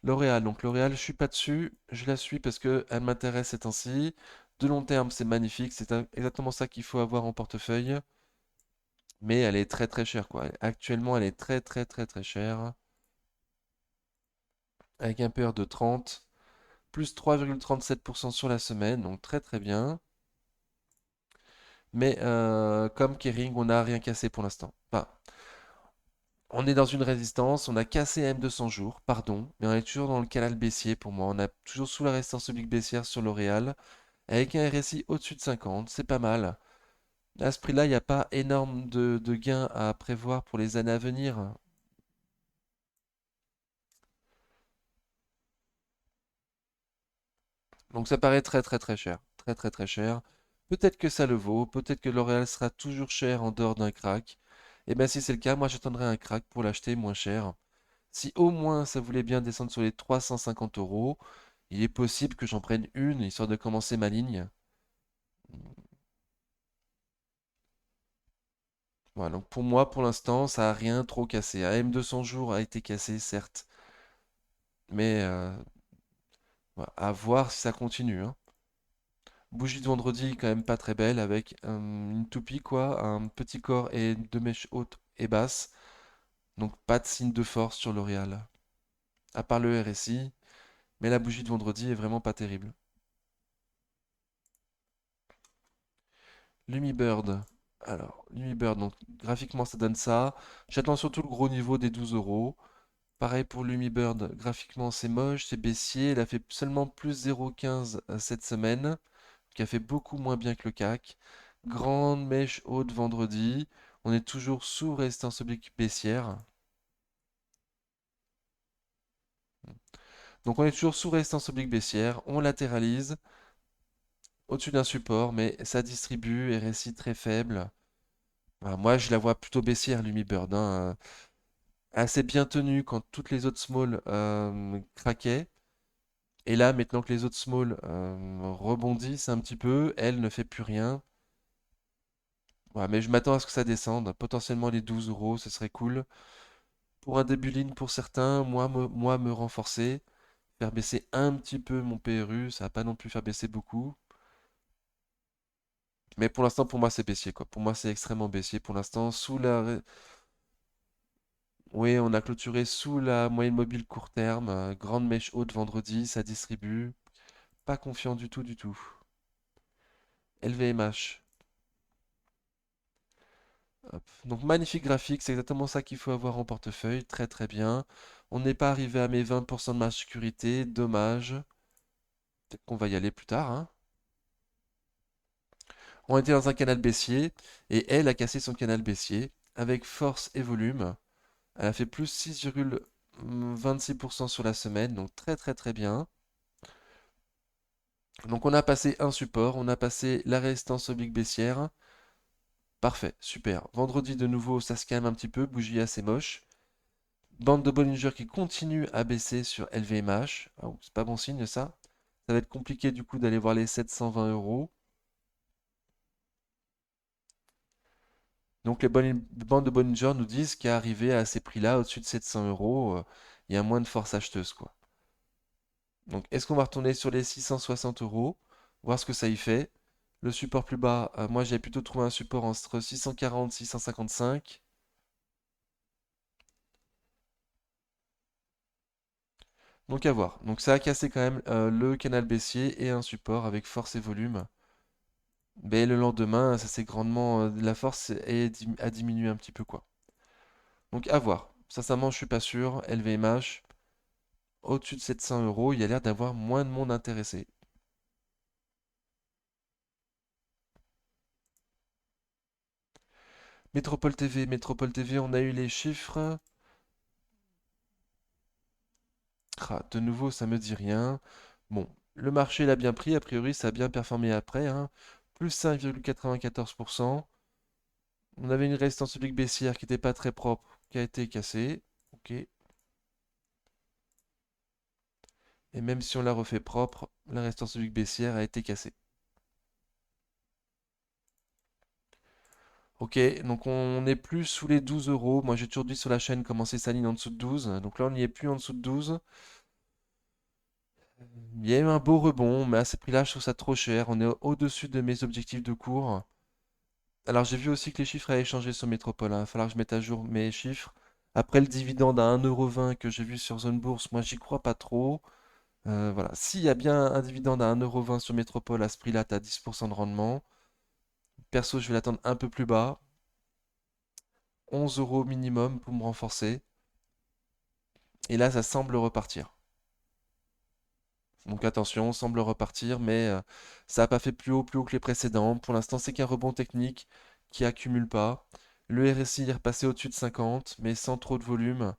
L'Oréal, donc L'Oréal, je suis pas dessus, je la suis parce que elle m'intéresse ces temps-ci. De long terme, c'est magnifique, exactement ça qu'il faut avoir en portefeuille, mais elle est très très chère quoi. Actuellement, elle est très très très très chère, avec un PER de 30, plus 3,37% sur la semaine, donc très très bien. Mais comme Kering, on n'a rien cassé pour l'instant. Enfin, on est dans une résistance, on a cassé M200 jours, pardon, mais on est toujours dans le canal baissier pour moi. On est toujours sous la résistance oblique baissière sur L'Oréal. Avec un RSI au-dessus de 50, c'est pas mal. À ce prix-là, il n'y a pas énorme de gains à prévoir pour les années à venir. Donc ça paraît très très très cher. Très très très cher. Peut-être que ça le vaut, peut-être que L'Oréal sera toujours cher en dehors d'un crack. Et bien si c'est le cas, moi j'attendrai un crack pour l'acheter moins cher. Si au moins ça voulait bien descendre sur les 350 euros, il est possible que j'en prenne une, histoire de commencer ma ligne. Voilà, donc pour moi, pour l'instant, ça a rien trop cassé. AM200 jours a été cassé, certes, mais voilà, à voir si ça continue, hein. Bougie de vendredi, quand même pas très belle, avec une toupie, quoi, un petit corps et deux mèches hautes et basses. Donc pas de signe de force sur L'Oréal, à part le RSI, mais la bougie de vendredi est vraiment pas terrible. Lumibird. Alors, Lumibird, donc graphiquement ça donne ça. J'attends surtout le gros niveau des 12 euros. Pareil pour Lumibird, graphiquement c'est moche, c'est baissier. Elle a fait seulement plus 0,15 cette semaine, qui a fait beaucoup moins bien que le CAC. Grande mèche haute vendredi. On est toujours sous résistance oblique baissière. Donc on est toujours sous résistance oblique baissière. On latéralise au-dessus d'un support, mais ça distribue, RSI très faible. Voilà, moi je la vois plutôt baissière, Lumibird, hein. Assez bien tenue quand toutes les autres small craquaient. Et là, maintenant que les autres small rebondissent un petit peu, elle ne fait plus rien. Voilà, mais je m'attends à ce que ça descende. Potentiellement les 12 euros, ce serait cool. Pour un début de ligne pour certains, moi me renforcer, faire baisser un petit peu mon PRU, ça va pas non plus faire baisser beaucoup. Mais pour l'instant, pour moi, c'est baissier, quoi. Pour moi, c'est extrêmement baissier. Pour l'instant, oui, on a clôturé sous la moyenne mobile court terme. Grande mèche haute vendredi, ça distribue. Pas confiant du tout, du tout. LVMH. Hop. Donc magnifique graphique, c'est exactement ça qu'il faut avoir en portefeuille, très très bien. On n'est pas arrivé à mes 20% de ma sécurité, dommage. Peut-être qu'on va y aller plus tard, hein. On était dans un canal baissier et elle a cassé son canal baissier avec force et volume. Elle a fait plus 6,26% sur la semaine, donc très très très bien. Donc on a passé un support, on a passé la résistance oblique baissière. Parfait, super. Vendredi de nouveau, ça se calme un petit peu, bougie assez moche. Bande de Bollinger qui continue à baisser sur LVMH. Ah, c'est pas bon signe ça. Ça va être compliqué du coup d'aller voir les 720 euros. Donc les bandes de Bollinger nous disent qu'arriver à ces prix-là, au-dessus de 700 euros, il y a moins de force acheteuse quoi. Donc est-ce qu'on va retourner sur les 660 euros, voir ce que ça y fait. Le support plus bas, moi j'ai plutôt trouvé un support entre 640 et 655. Donc à voir. Donc ça a cassé quand même le canal baissier et un support avec force et volume. Mais le lendemain, ça s'est grandement, la force a diminué un petit peu quoi. Donc à voir. Sincèrement, je suis pas sûr. LVMH, au-dessus de 700 euros, il y a l'air d'avoir moins de monde intéressé. Métropole TV, on a eu les chiffres. De nouveau, ça me dit rien. Bon, le marché l'a bien pris, a priori, ça a bien performé après, hein. Plus 5,94%. On avait une résistance publique baissière qui n'était pas très propre, qui a été cassée. Ok. Et même si on l'a refait propre, la résistance publique baissière a été cassée. Ok, donc on n'est plus sous les 12 euros. Moi j'ai toujours dit sur la chaîne commencer sa ligne en dessous de 12. Donc là on n'y est plus en dessous de 12. Il y a eu un beau rebond, mais à ces prix-là je trouve ça trop cher. On est au-dessus de mes objectifs de cours. Alors j'ai vu aussi que les chiffres avaient changé sur Métropole, hein. Il va falloir que je mette à jour mes chiffres. Après le dividende à 1,20 € que j'ai vu sur Zone Bourse, moi j'y crois pas trop. Voilà. S'il y a bien un dividende à 1,20 € sur Métropole à ce prix-là, tu as 10% de rendement. Perso, je vais l'attendre un peu plus bas. 11 euros minimum pour me renforcer. Et là, ça semble repartir. Donc attention, semble repartir, mais ça n'a pas fait plus haut que les précédents. Pour l'instant, c'est qu'un rebond technique qui accumule pas. Le RSI est repassé au-dessus de 50, mais sans trop de volume.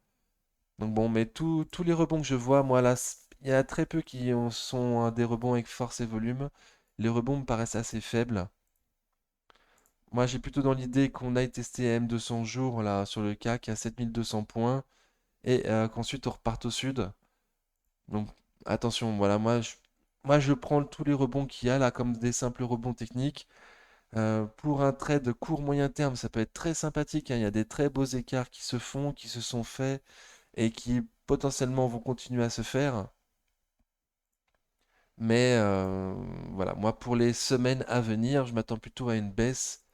Donc bon, mais tous les rebonds que je vois, moi là, il y en a très peu qui sont des rebonds avec force et volume. Les rebonds me paraissent assez faibles. Moi, j'ai plutôt dans l'idée qu'on aille tester M200 jours là sur le CAC à 7200 points et qu'ensuite on reparte au sud. Donc attention, voilà, moi je prends tous les rebonds qu'il y a là comme des simples rebonds techniques. Pour un trade court moyen terme, ça peut être très sympathique, hein. Il y a des très beaux écarts qui se font, qui se sont faits et qui potentiellement vont continuer à se faire. Mais voilà, moi pour les semaines à venir, je m'attends plutôt à une baisse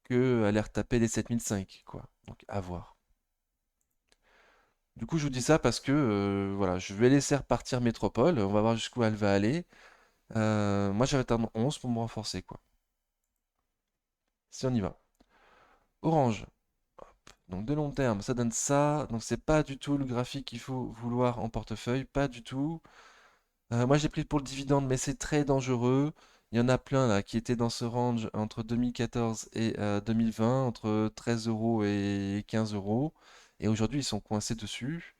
que à aller retaper les 7005, quoi. Donc à voir. Du coup, je vous dis ça parce que voilà, je vais laisser repartir Métropole. On va voir jusqu'où elle va aller. Moi, j'avais atteindre 11 pour me renforcer, quoi. Si on y va. Orange. Donc de long terme, ça donne ça. Donc c'est pas du tout le graphique qu'il faut vouloir en portefeuille, pas du tout. Moi j'ai pris pour le dividende, mais c'est très dangereux. Il y en a plein là qui étaient dans ce range entre 2014 et 2020, entre 13 euros et 15 euros. Et aujourd'hui ils sont coincés dessus.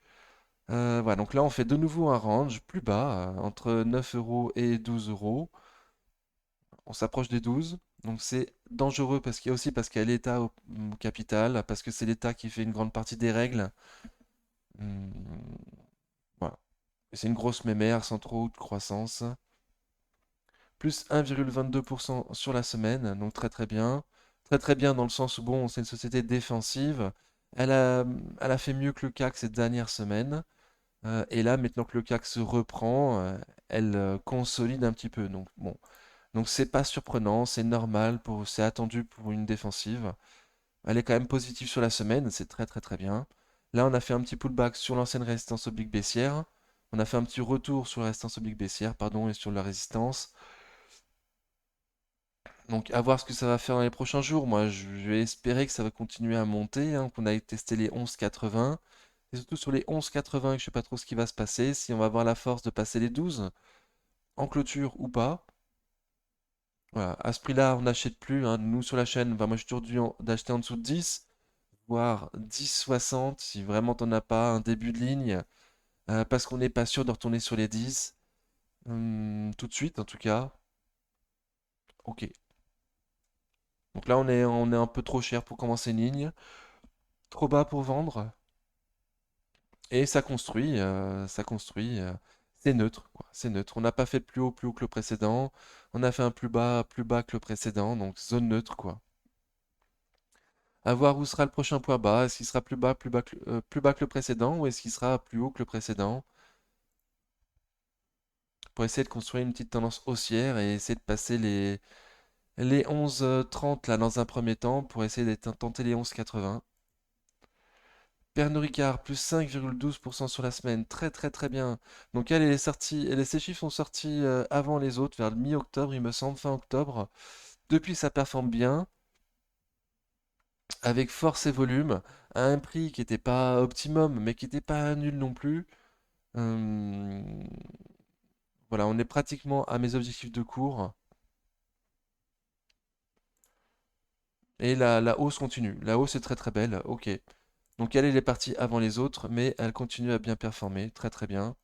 Voilà, donc là on fait de nouveau un range plus bas, entre 9 euros et 12 euros. On s'approche des 12. Donc c'est dangereux parce qu'il y a aussi parce qu'il y a l'État au capital, parce que c'est l'État qui fait une grande partie des règles. Hum, voilà. Et c'est une grosse mémère sans trop de croissance. Plus 1,22% sur la semaine, donc très très bien. Très très bien dans le sens où bon, c'est une société défensive. Elle a, elle a fait mieux que le CAC ces dernières semaines. Et là, maintenant que le CAC se reprend, elle consolide un petit peu. Donc bon, donc c'est pas surprenant, c'est normal, c'est attendu pour une défensive. Elle est quand même positive sur la semaine, c'est très très très bien. Là, on a fait un petit pullback sur l'ancienne résistance oblique baissière. On a fait un petit retour sur la résistance oblique baissière, pardon, et sur la résistance. Donc à voir ce que ça va faire dans les prochains jours. Moi, je vais espérer que ça va continuer à monter, hein, qu'on aille tester les 11,80. Et surtout sur les 11,80, que je sais pas trop ce qui va se passer, si on va avoir la force de passer les 12 en clôture ou pas. Voilà, à ce prix-là, on n'achète plus, hein. Nous sur la chaîne, moi je suis toujours d'acheter en dessous de 10, voire 10,60 si vraiment t'en as pas un début de ligne, parce qu'on n'est pas sûr de retourner sur les 10 tout de suite en tout cas. Ok. Donc là on est un peu trop cher pour commencer une ligne, trop bas pour vendre, et ça construit, c'est neutre, quoi. C'est neutre. On n'a pas fait plus haut que le précédent, on a fait un plus bas que le précédent, donc zone neutre, quoi. À voir où sera le prochain point bas. Est-ce qu'il sera plus bas que le précédent ou est-ce qu'il sera plus haut que le précédent? Pour essayer de construire une petite tendance haussière et essayer de passer les 11,30 là dans un premier temps pour essayer d'être tenter les 11,80. Pernod Ricard plus 5,12% sur la semaine, très très très bien. Donc elle est sortie, ces chiffres sont sortis avant les autres, vers le mi-octobre il me semble, fin octobre. Depuis ça performe bien, avec force et volume, à un prix qui n'était pas optimum, mais qui n'était pas nul non plus. Hum, voilà, on est pratiquement à mes objectifs de cours. Et la hausse continue. La hausse est très très belle. Ok. Donc elle est partie avant les autres, mais elle continue à bien performer. Très très bien.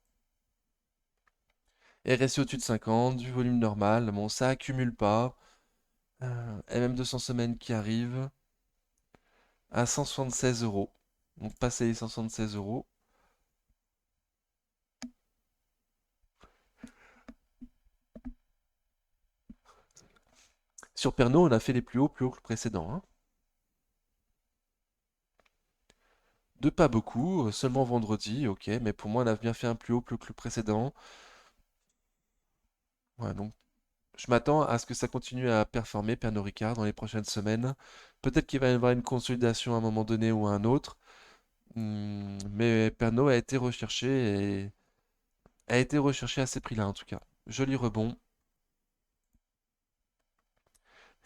RSI au-dessus de 50, du volume normal. Bon, ça accumule pas. MM200 semaines qui arrive à 176 euros. Donc passer les 176 euros. Sur Pernod, on a fait les plus hauts que le précédent, hein. De pas beaucoup, seulement vendredi, ok, mais pour moi on a bien fait un plus haut que le précédent. Ouais, donc je m'attends à ce que ça continue à performer, Pernod Ricard, dans les prochaines semaines. Peut-être qu'il va y avoir une consolidation à un moment donné ou à un autre, mais Pernod a été recherché à ces prix-là en tout cas. Joli rebond.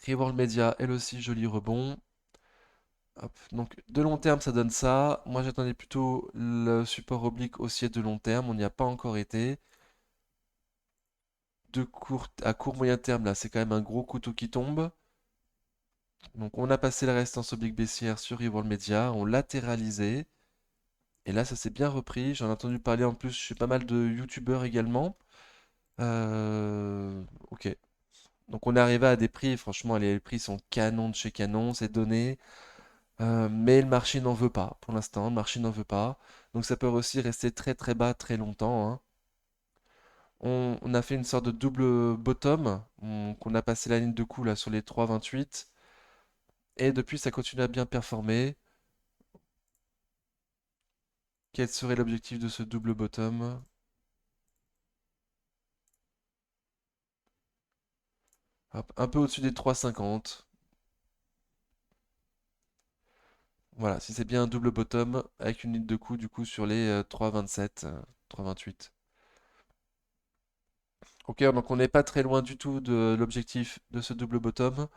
Reworld Media, elle aussi, joli rebond. Hop, donc de long terme, ça donne ça. Moi, j'attendais plutôt le support oblique haussier de long terme. On n'y a pas encore été. À court moyen terme, là, c'est quand même un gros couteau qui tombe. Donc on a passé la résistance oblique baissière sur Reworld Media, on latéralisé. Et là, ça s'est bien repris. J'en ai entendu parler en plus chez pas mal de youtubeurs également. Ok. Donc on est arrivé à des prix, franchement, les prix sont canon de chez canon, c'est donné. Mais le marché n'en veut pas pour l'instant, le marché n'en veut pas. Donc ça peut aussi rester très très bas très longtemps, hein. On a fait une sorte de double bottom, qu'on a passé la ligne de coup là sur les 3,28. Et depuis, ça continue à bien performer. Quel serait l'objectif de ce double bottom? Hop, un peu au-dessus des 3,50. Voilà, si c'est bien un double bottom avec une ligne de coup du coup sur les 3,27, 3,28. Ok, donc on n'est pas très loin du tout de l'objectif de ce double bottom.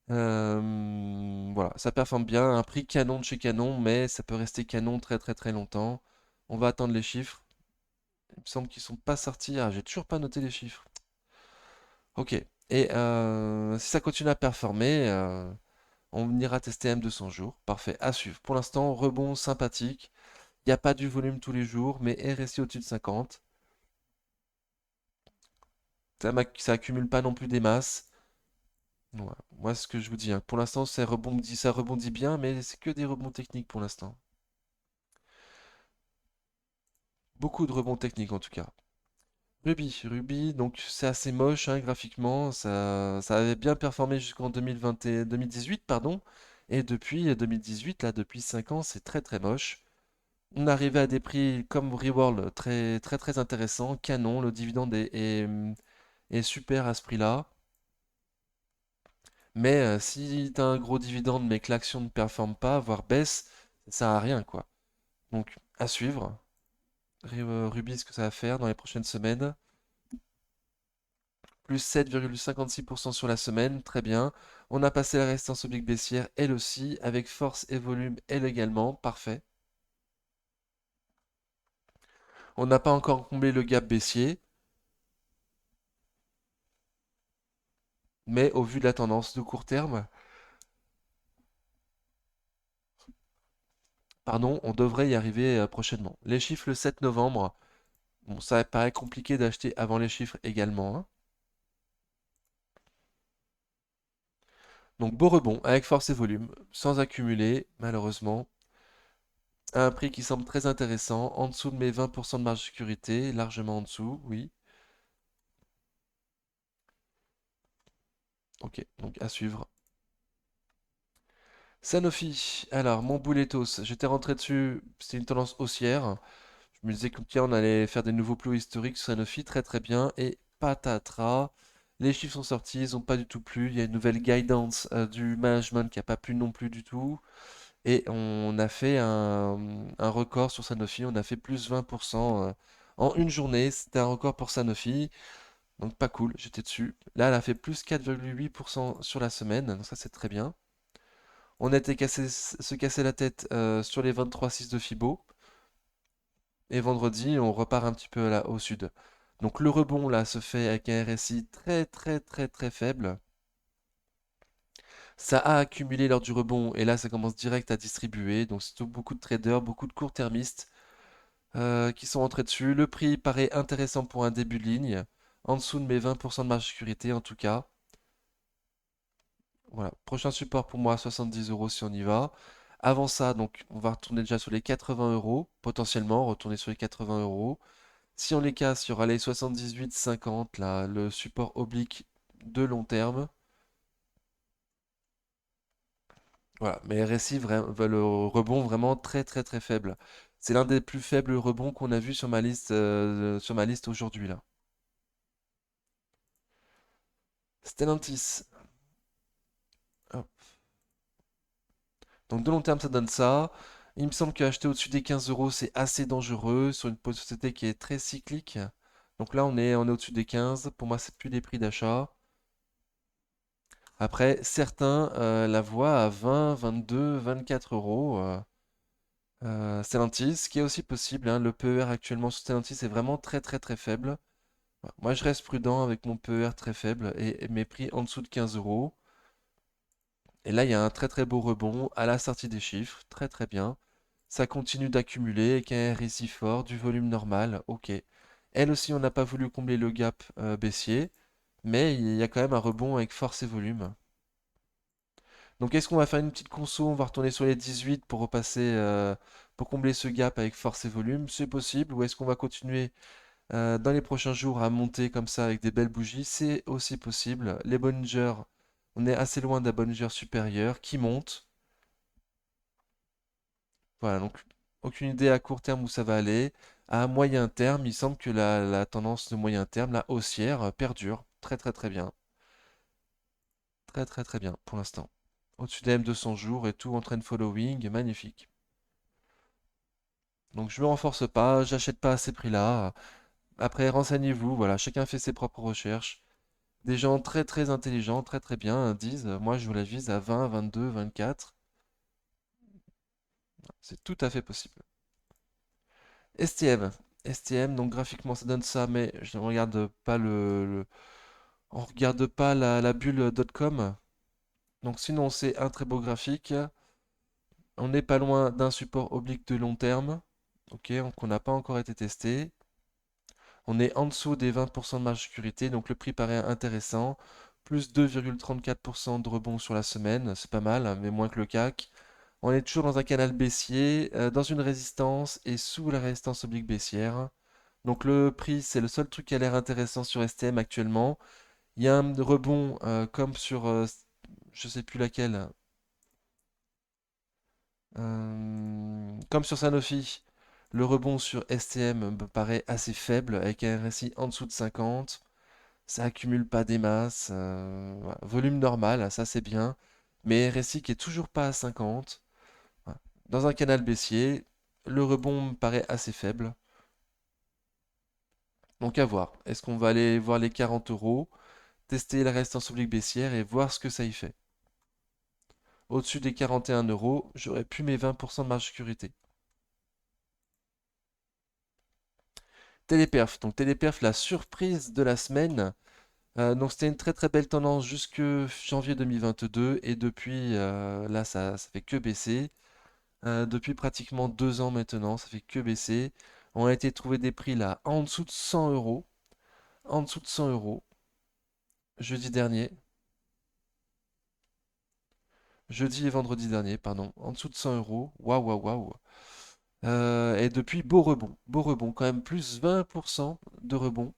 Voilà, ça performe bien, un prix canon de chez Canon, mais ça peut rester canon très très très longtemps. On va attendre les chiffres. Il me semble qu'ils sont pas sortis. Ah, j'ai toujours pas noté les chiffres. Ok. Et si ça continue à performer, on ira tester M200 jours. Parfait, à suivre. Pour l'instant, rebond sympathique. Il n'y a pas du volume tous les jours, mais RSI au-dessus de 50. Ça accumule pas non plus des masses. Voilà. Moi, ce que je vous dis, hein, pour l'instant, ça rebondit bien, mais c'est que des rebonds techniques pour l'instant. Beaucoup de rebonds techniques en tout cas. Ruby, donc c'est assez moche hein, graphiquement. Ça avait bien performé jusqu'en 2020 2018, pardon. Et depuis 2018, là, depuis 5 ans, c'est très très moche. On arrivait à des prix comme Reworld très très très intéressants. Canon, le dividende est super à ce prix-là. Mais si tu as un gros dividende mais que l'action ne performe pas, voire baisse, ça sert à rien quoi. Donc à suivre. Ruby, ce que ça va faire dans les prochaines semaines. Plus 7,56% sur la semaine, très bien. On a passé la résistance oblique baissière, elle aussi, avec force et volume, elle également, parfait. On n'a pas encore comblé le gap baissier, mais au vu de la tendance de court terme, pardon, on devrait y arriver prochainement. Les chiffres le 7 novembre, bon, ça paraît compliqué d'acheter avant les chiffres également, hein. Donc beau rebond, avec force et volume, sans accumuler, malheureusement. À un prix qui semble très intéressant, en dessous de mes 20% de marge de sécurité, largement en dessous, oui. Ok, donc à suivre. Sanofi, alors mon bouletos, j'étais rentré dessus, c'était une tendance haussière. Je me disais que tiens, on allait faire des nouveaux plus haut historiques sur Sanofi, très très bien. Et patatras, les chiffres sont sortis, ils n'ont pas du tout plu. Il y a une nouvelle guidance du management qui n'a pas plu non plus du tout. Et on a fait un record sur Sanofi, on a fait plus 20% en une journée. C'était un record pour Sanofi, donc pas cool, j'étais dessus. Là, elle a fait plus 4,8% sur la semaine, donc ça c'est très bien. On a été se casser la tête sur les 23,6 de Fibo. Et vendredi, on repart un petit peu là au sud. Donc le rebond là se fait avec un RSI très très très très faible. Ça a accumulé lors du rebond et là ça commence direct à distribuer. Donc c'est beaucoup de traders, beaucoup de court-termistes qui sont entrés dessus. Le prix paraît intéressant pour un début de ligne. En dessous de mes 20% de marge de sécurité en tout cas. Voilà. Prochain support pour moi, 70 euros si on y va. Avant ça, donc on va retourner déjà sur les 80 euros, potentiellement retourner sur les 80 euros. Si on les casse, il y aura les 78,50 là, le support oblique de long terme. Voilà, mais RSI, le rebond vraiment très très très faible. C'est l'un des plus faibles rebonds qu'on a vu sur ma liste aujourd'hui là. Stellantis. Hop. Donc de long terme, ça donne ça. Il me semble qu'acheter au-dessus des 15 euros, c'est assez dangereux sur une société qui est très cyclique. Donc là, on est au-dessus des 15. Pour moi, c'est plus des prix d'achat. Après, certains la voient à 20, 22, 24 euros. Stellantis, ce qui est aussi possible, hein, le PER actuellement sur Stellantis est vraiment très très très faible. Voilà. Moi, je reste prudent avec mon PER très faible et mes prix en dessous de 15 euros. Et là, il y a un très très beau rebond à la sortie des chiffres, très très bien. Ça continue d'accumuler avec un RSI fort, du volume normal, ok. Elle aussi, on n'a pas voulu combler le gap baissier, mais il y a quand même un rebond avec force et volume. Donc est-ce qu'on va faire une petite conso, on va retourner sur les 18 pour repasser, pour combler ce gap avec force et volume, c'est possible, ou est-ce qu'on va continuer dans les prochains jours à monter comme ça avec des belles bougies, c'est aussi possible. Les Bollinger, on est assez loin d'un Bollinger supérieur qui monte. Voilà, donc aucune idée à court terme où ça va aller. À moyen terme, il semble que la tendance de moyen terme, la haussière, perdure. Très très très bien. Très très très bien pour l'instant. Au-dessus des M200 jours et tout en train de following, magnifique. Donc je me renforce pas, j'achète pas à ces prix-là. Après, renseignez-vous, voilà, chacun fait ses propres recherches. Des gens très très intelligents, très très bien, disent, moi je vous la vise à 20, 22, 24. C'est tout à fait possible. STM. STM, donc graphiquement ça donne ça, mais je ne regarde pas on regarde pas la bulle .com. Donc sinon c'est un très beau graphique. On n'est pas loin d'un support oblique de long terme. Ok, donc on n'a pas encore été testé. On est en dessous des 20% de marge de sécurité, donc le prix paraît intéressant. Plus 2,34% de rebond sur la semaine, c'est pas mal, hein, mais moins que le CAC. On est toujours dans un canal baissier, dans une résistance et sous la résistance oblique baissière. Donc le prix, c'est le seul truc qui a l'air intéressant sur STM actuellement. Il y a un rebond comme sur, je sais plus laquelle, comme sur Sanofi. Le rebond sur STM me paraît assez faible avec un RSI en dessous de 50. Ça accumule pas des masses. Voilà. Volume normal, ça c'est bien. Mais RSI qui est toujours pas à 50. Voilà. Dans un canal baissier, le rebond me paraît assez faible. Donc à voir. Est-ce qu'on va aller voir les 40 euros, tester la résistance oblique baissière et voir ce que ça y fait. Au-dessus des 41 euros, j'aurais pu mes 20% de marge de sécurité. Téléperf. Donc Téléperf, la surprise de la semaine. Donc c'était une très très belle tendance jusque janvier 2022 et depuis là ça fait que baisser. Depuis pratiquement 2 ans maintenant, ça fait que baisser. On a été trouver des prix là en dessous de 100 euros. En dessous de 100 euros. Jeudi dernier. Jeudi et vendredi dernier, pardon. En dessous de 100 euros. Waouh, waouh, waouh. Et depuis, beau rebond. Beau rebond. Quand même plus 20% de rebond.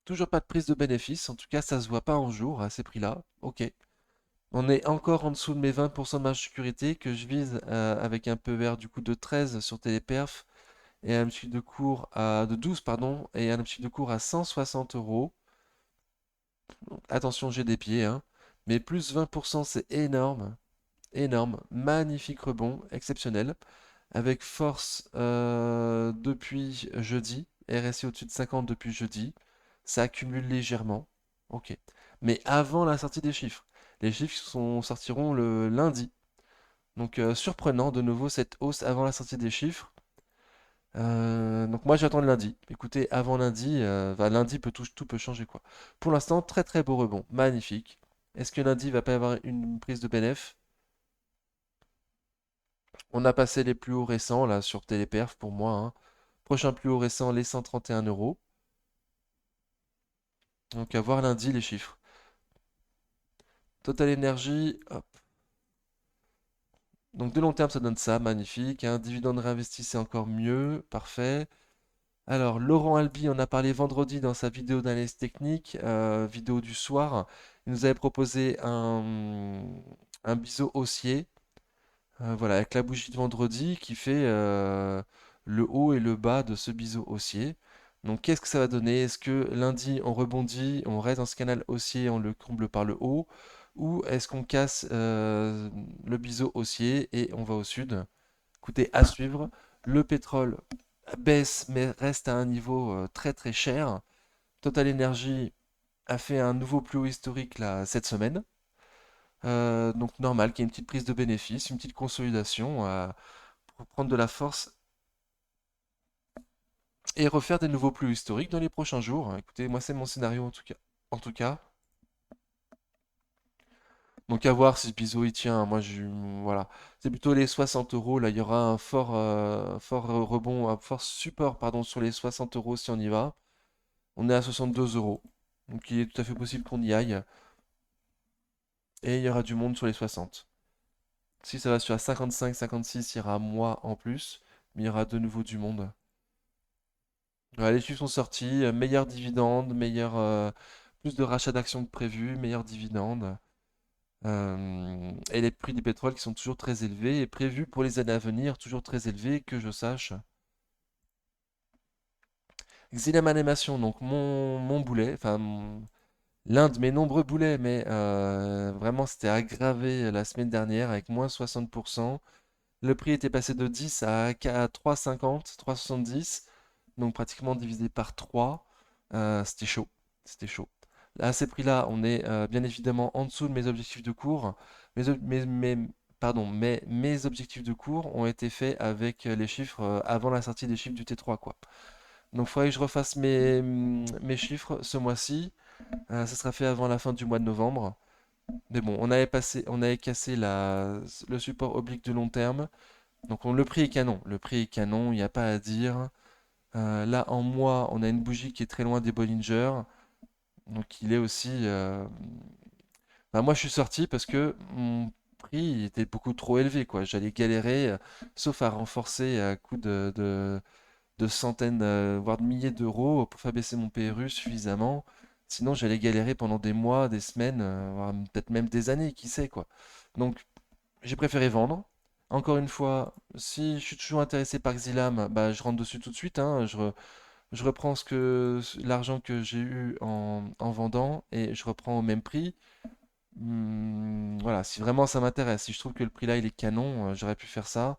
Toujours pas de prise de bénéfice. En tout cas, ça se voit pas en jour à ces prix-là. Ok. On est encore en dessous de mes 20% de marge de sécurité que je vise avec un peu vert du coup de 13 sur Téléperf et un petit de cours de 12 pardon et un petit de cours à 160 euros. Attention, j'ai des pieds, hein. Mais plus 20% c'est énorme, énorme, magnifique rebond, exceptionnel, avec force depuis jeudi, RSI au-dessus de 50 depuis jeudi, ça accumule légèrement, ok. Mais avant la sortie des chiffres, les chiffres sortiront le lundi. Donc surprenant de nouveau cette hausse avant la sortie des chiffres. Donc moi j'attends le lundi. Écoutez, avant lundi, lundi tout peut changer quoi. Pour l'instant, très très beau rebond, magnifique. Est-ce que lundi va pas y avoir une prise de bénéf? On a passé les plus hauts récents là sur Téléperf pour moi, hein. Prochain plus haut récent, les 131 euros. Donc à voir lundi les chiffres. Total Energy, hop. Donc de long terme ça donne ça, magnifique. Un dividende réinvesti c'est encore mieux, parfait. Alors, Laurent Albi en a parlé vendredi dans sa vidéo d'analyse technique, vidéo du soir. Il nous avait proposé un biseau haussier, voilà, avec la bougie de vendredi qui fait le haut et le bas de ce biseau haussier. Donc, qu'est-ce que ça va donner? Est-ce que lundi on rebondit, on reste dans ce canal haussier, on le comble par le haut, ou est-ce qu'on casse le biseau haussier et on va au sud? Écoutez, à suivre. Le pétrole baisse mais reste à un niveau très très cher. Total Energy a fait un nouveau plus haut historique là, cette semaine. Donc normal qu'il y ait une petite prise de bénéfice, une petite consolidation pour prendre de la force et refaire des nouveaux plus hauts historiques dans les prochains jours. Écoutez, moi c'est mon scénario en tout cas. En tout cas. Donc à voir si ce biseau il tient. Moi voilà. C'est plutôt les 60 euros. Là, il y aura un fort rebond, un fort support pardon, sur les 60 euros si on y va. On est à 62 euros. Donc il est tout à fait possible qu'on y aille. Et il y aura du monde sur les 60. Si ça va sur la 55, 56, il y aura moi en plus. Mais il y aura de nouveau du monde. Voilà, les chiffres sont sortis. Meilleur dividende, plus de rachat d'actions que prévu, meilleur dividende. Et les prix du pétrole qui sont toujours très élevés et prévus pour les années à venir, toujours très élevés, que je sache. Xylem Animation, donc mon boulet, l'un de mes nombreux boulets, mais vraiment c'était aggravé la semaine dernière avec moins 60%. Le prix était passé de 10 à 3,50, 3,70, donc pratiquement divisé par 3. C'était chaud. C'était chaud. À ces prix-là, on est bien évidemment en dessous de mes objectifs de cours. Pardon, mais mes objectifs de cours ont été faits avec les chiffres avant la sortie des chiffres du T3, quoi. Donc, il faudrait que je refasse mes chiffres ce mois-ci. Ça sera fait avant la fin du mois de novembre. Mais bon, on avait cassé le support oblique de long terme. Donc, le prix est canon. Le prix est canon, il n'y a pas à dire. Là, en mois, on a une bougie qui est très loin des Bollinger. Donc, il est aussi. Enfin, moi, je suis sorti parce que mon prix était beaucoup trop élevé, quoi. J'allais galérer, sauf à renforcer à coût de centaines, voire de milliers d'euros pour faire baisser mon PRU suffisamment. Sinon, j'allais galérer pendant des mois, des semaines, voire peut-être même des années, qui sait, quoi. Donc, j'ai préféré vendre. Encore une fois, si je suis toujours intéressé par Xilam, bah, je rentre dessus tout de suite, hein. Je reprends l'argent que j'ai eu en vendant et je reprends au même prix. Voilà, si vraiment ça m'intéresse, si je trouve que le prix là il est canon, j'aurais pu faire ça.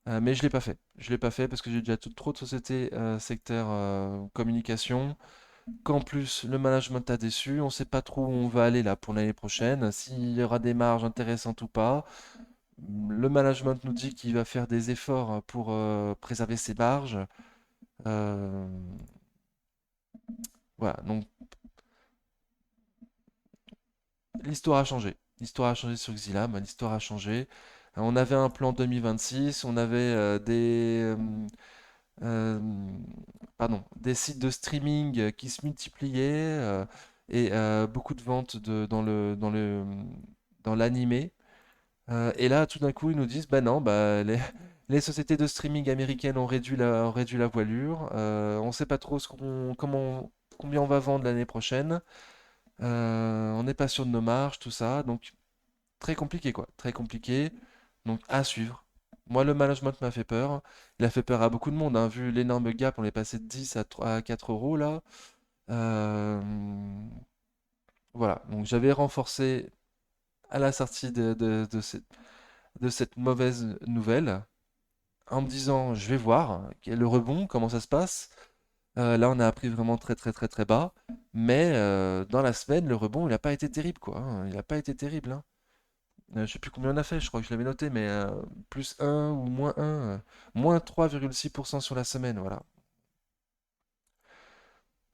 Mais je l'ai pas fait. Je l'ai pas fait parce que j'ai déjà trop de sociétés secteur communication. Qu'en plus le management a déçu. On sait pas trop où on va aller là pour l'année prochaine. S'il y aura des marges intéressantes ou pas. Le management nous dit qu'il va faire des efforts pour préserver ses marges. Euh, voilà, donc l'histoire a changé. L'histoire a changé sur Xilam, l'histoire a changé. On avait un plan 2026, on avait euh, des sites de streaming qui se multipliaient et beaucoup de ventes dans l'animé. Et là, tout d'un coup, ils nous disent, bah non, bah les sociétés de streaming américaines ont réduit la voilure. On ne sait pas trop combien on va vendre l'année prochaine. On n'est pas sûr de nos marges, tout ça. Donc, très compliqué, quoi. Très compliqué. Donc, à suivre. Moi, le management m'a fait peur. Il a fait peur à beaucoup de monde, hein. Vu l'énorme gap, on est passé de 10 à 4 euros, là. Euh, voilà. Donc, j'avais renforcé à la sortie de cette mauvaise nouvelle en me disant, je vais voir le rebond, comment ça se passe. Là, on a appris vraiment très, très, très, très bas. Mais dans la semaine, le rebond, il n'a pas été terrible, quoi, hein. Il n'a pas été terrible, hein. Je sais plus combien on a fait, je crois que je l'avais noté, mais plus un ou moins un, moins 3,6% sur la semaine, voilà.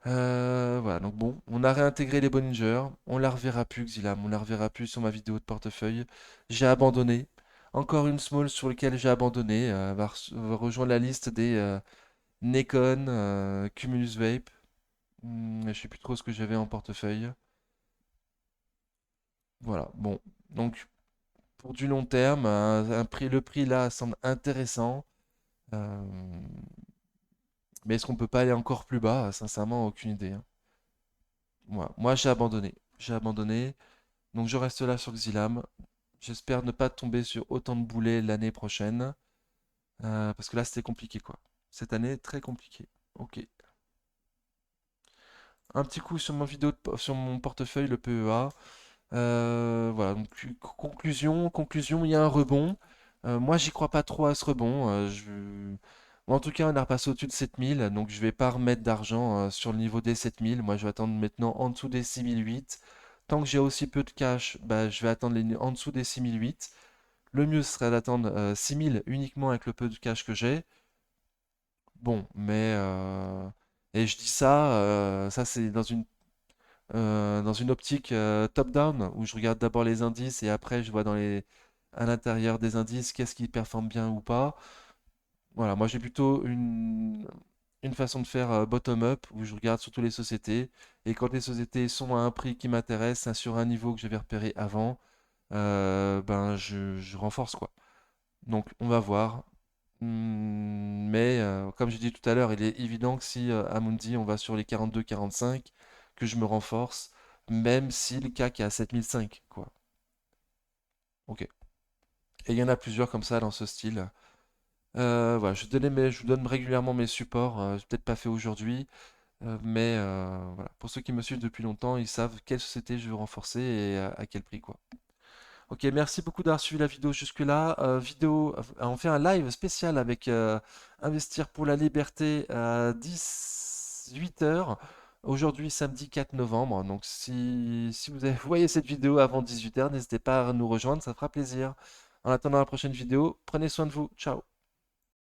Voilà, donc bon, on a réintégré les Bollinger, on la reverra plus, Xilam, on la reverra plus sur ma vidéo de portefeuille. J'ai abandonné. Encore une small sur laquelle j'ai abandonné, va rejoindre la liste des Nikon, Cumulus Vape. Je sais plus trop ce que j'avais en portefeuille. Voilà, bon. Donc, pour du long terme, le prix là semble intéressant. Euh, mais est-ce qu'on peut pas aller encore plus bas? Sincèrement, aucune idée, hein. Moi, j'ai abandonné. J'ai abandonné. Donc je reste là sur Xilam. J'espère ne pas tomber sur autant de boulets l'année prochaine. Parce que là, c'était compliqué, quoi. Cette année, très compliqué. Ok. Un petit coup sur sur mon portefeuille, le PEA. Voilà, donc conclusion, il y a un rebond. Moi, j'y crois pas trop à ce rebond. En tout cas, on a repassé au-dessus de 7000, donc je vais pas remettre d'argent sur le niveau des 7000. Moi, je vais attendre maintenant en dessous des 6008. Tant que j'ai aussi peu de cash, bah, je vais attendre en dessous des 6008. Le mieux serait d'attendre 6000 uniquement avec le peu de cash que j'ai. Bon, mais et je dis ça, ça c'est dans une optique top-down, où je regarde d'abord les indices et après je vois à l'intérieur des indices qu'est-ce qui performe bien ou pas. Voilà, moi j'ai plutôt une façon de faire bottom-up, où je regarde surtout les sociétés, et quand les sociétés sont à un prix qui m'intéresse, hein, sur un niveau que j'avais repéré avant, ben je renforce, quoi. Donc on va voir. Mais comme j'ai dit tout à l'heure, il est évident que si à Amundi on va sur les 42-45, que je me renforce, même si le CAC est à 7005, quoi. Ok. Et il y en a plusieurs comme ça dans ce style. Voilà, je vous donne régulièrement mes supports. J'ai peut-être pas fait aujourd'hui, mais voilà. Pour ceux qui me suivent depuis longtemps, ils savent quelle société je veux renforcer et à quel prix, quoi. Ok, merci beaucoup d'avoir suivi la vidéo jusque-là. On fait un live spécial avec Investir pour la liberté à 18 heures, Aujourd'hui, samedi 4 novembre. Donc si vous voyez cette vidéo avant 18h, n'hésitez pas à nous rejoindre, ça fera plaisir. En attendant la prochaine vidéo, prenez soin de vous. Ciao.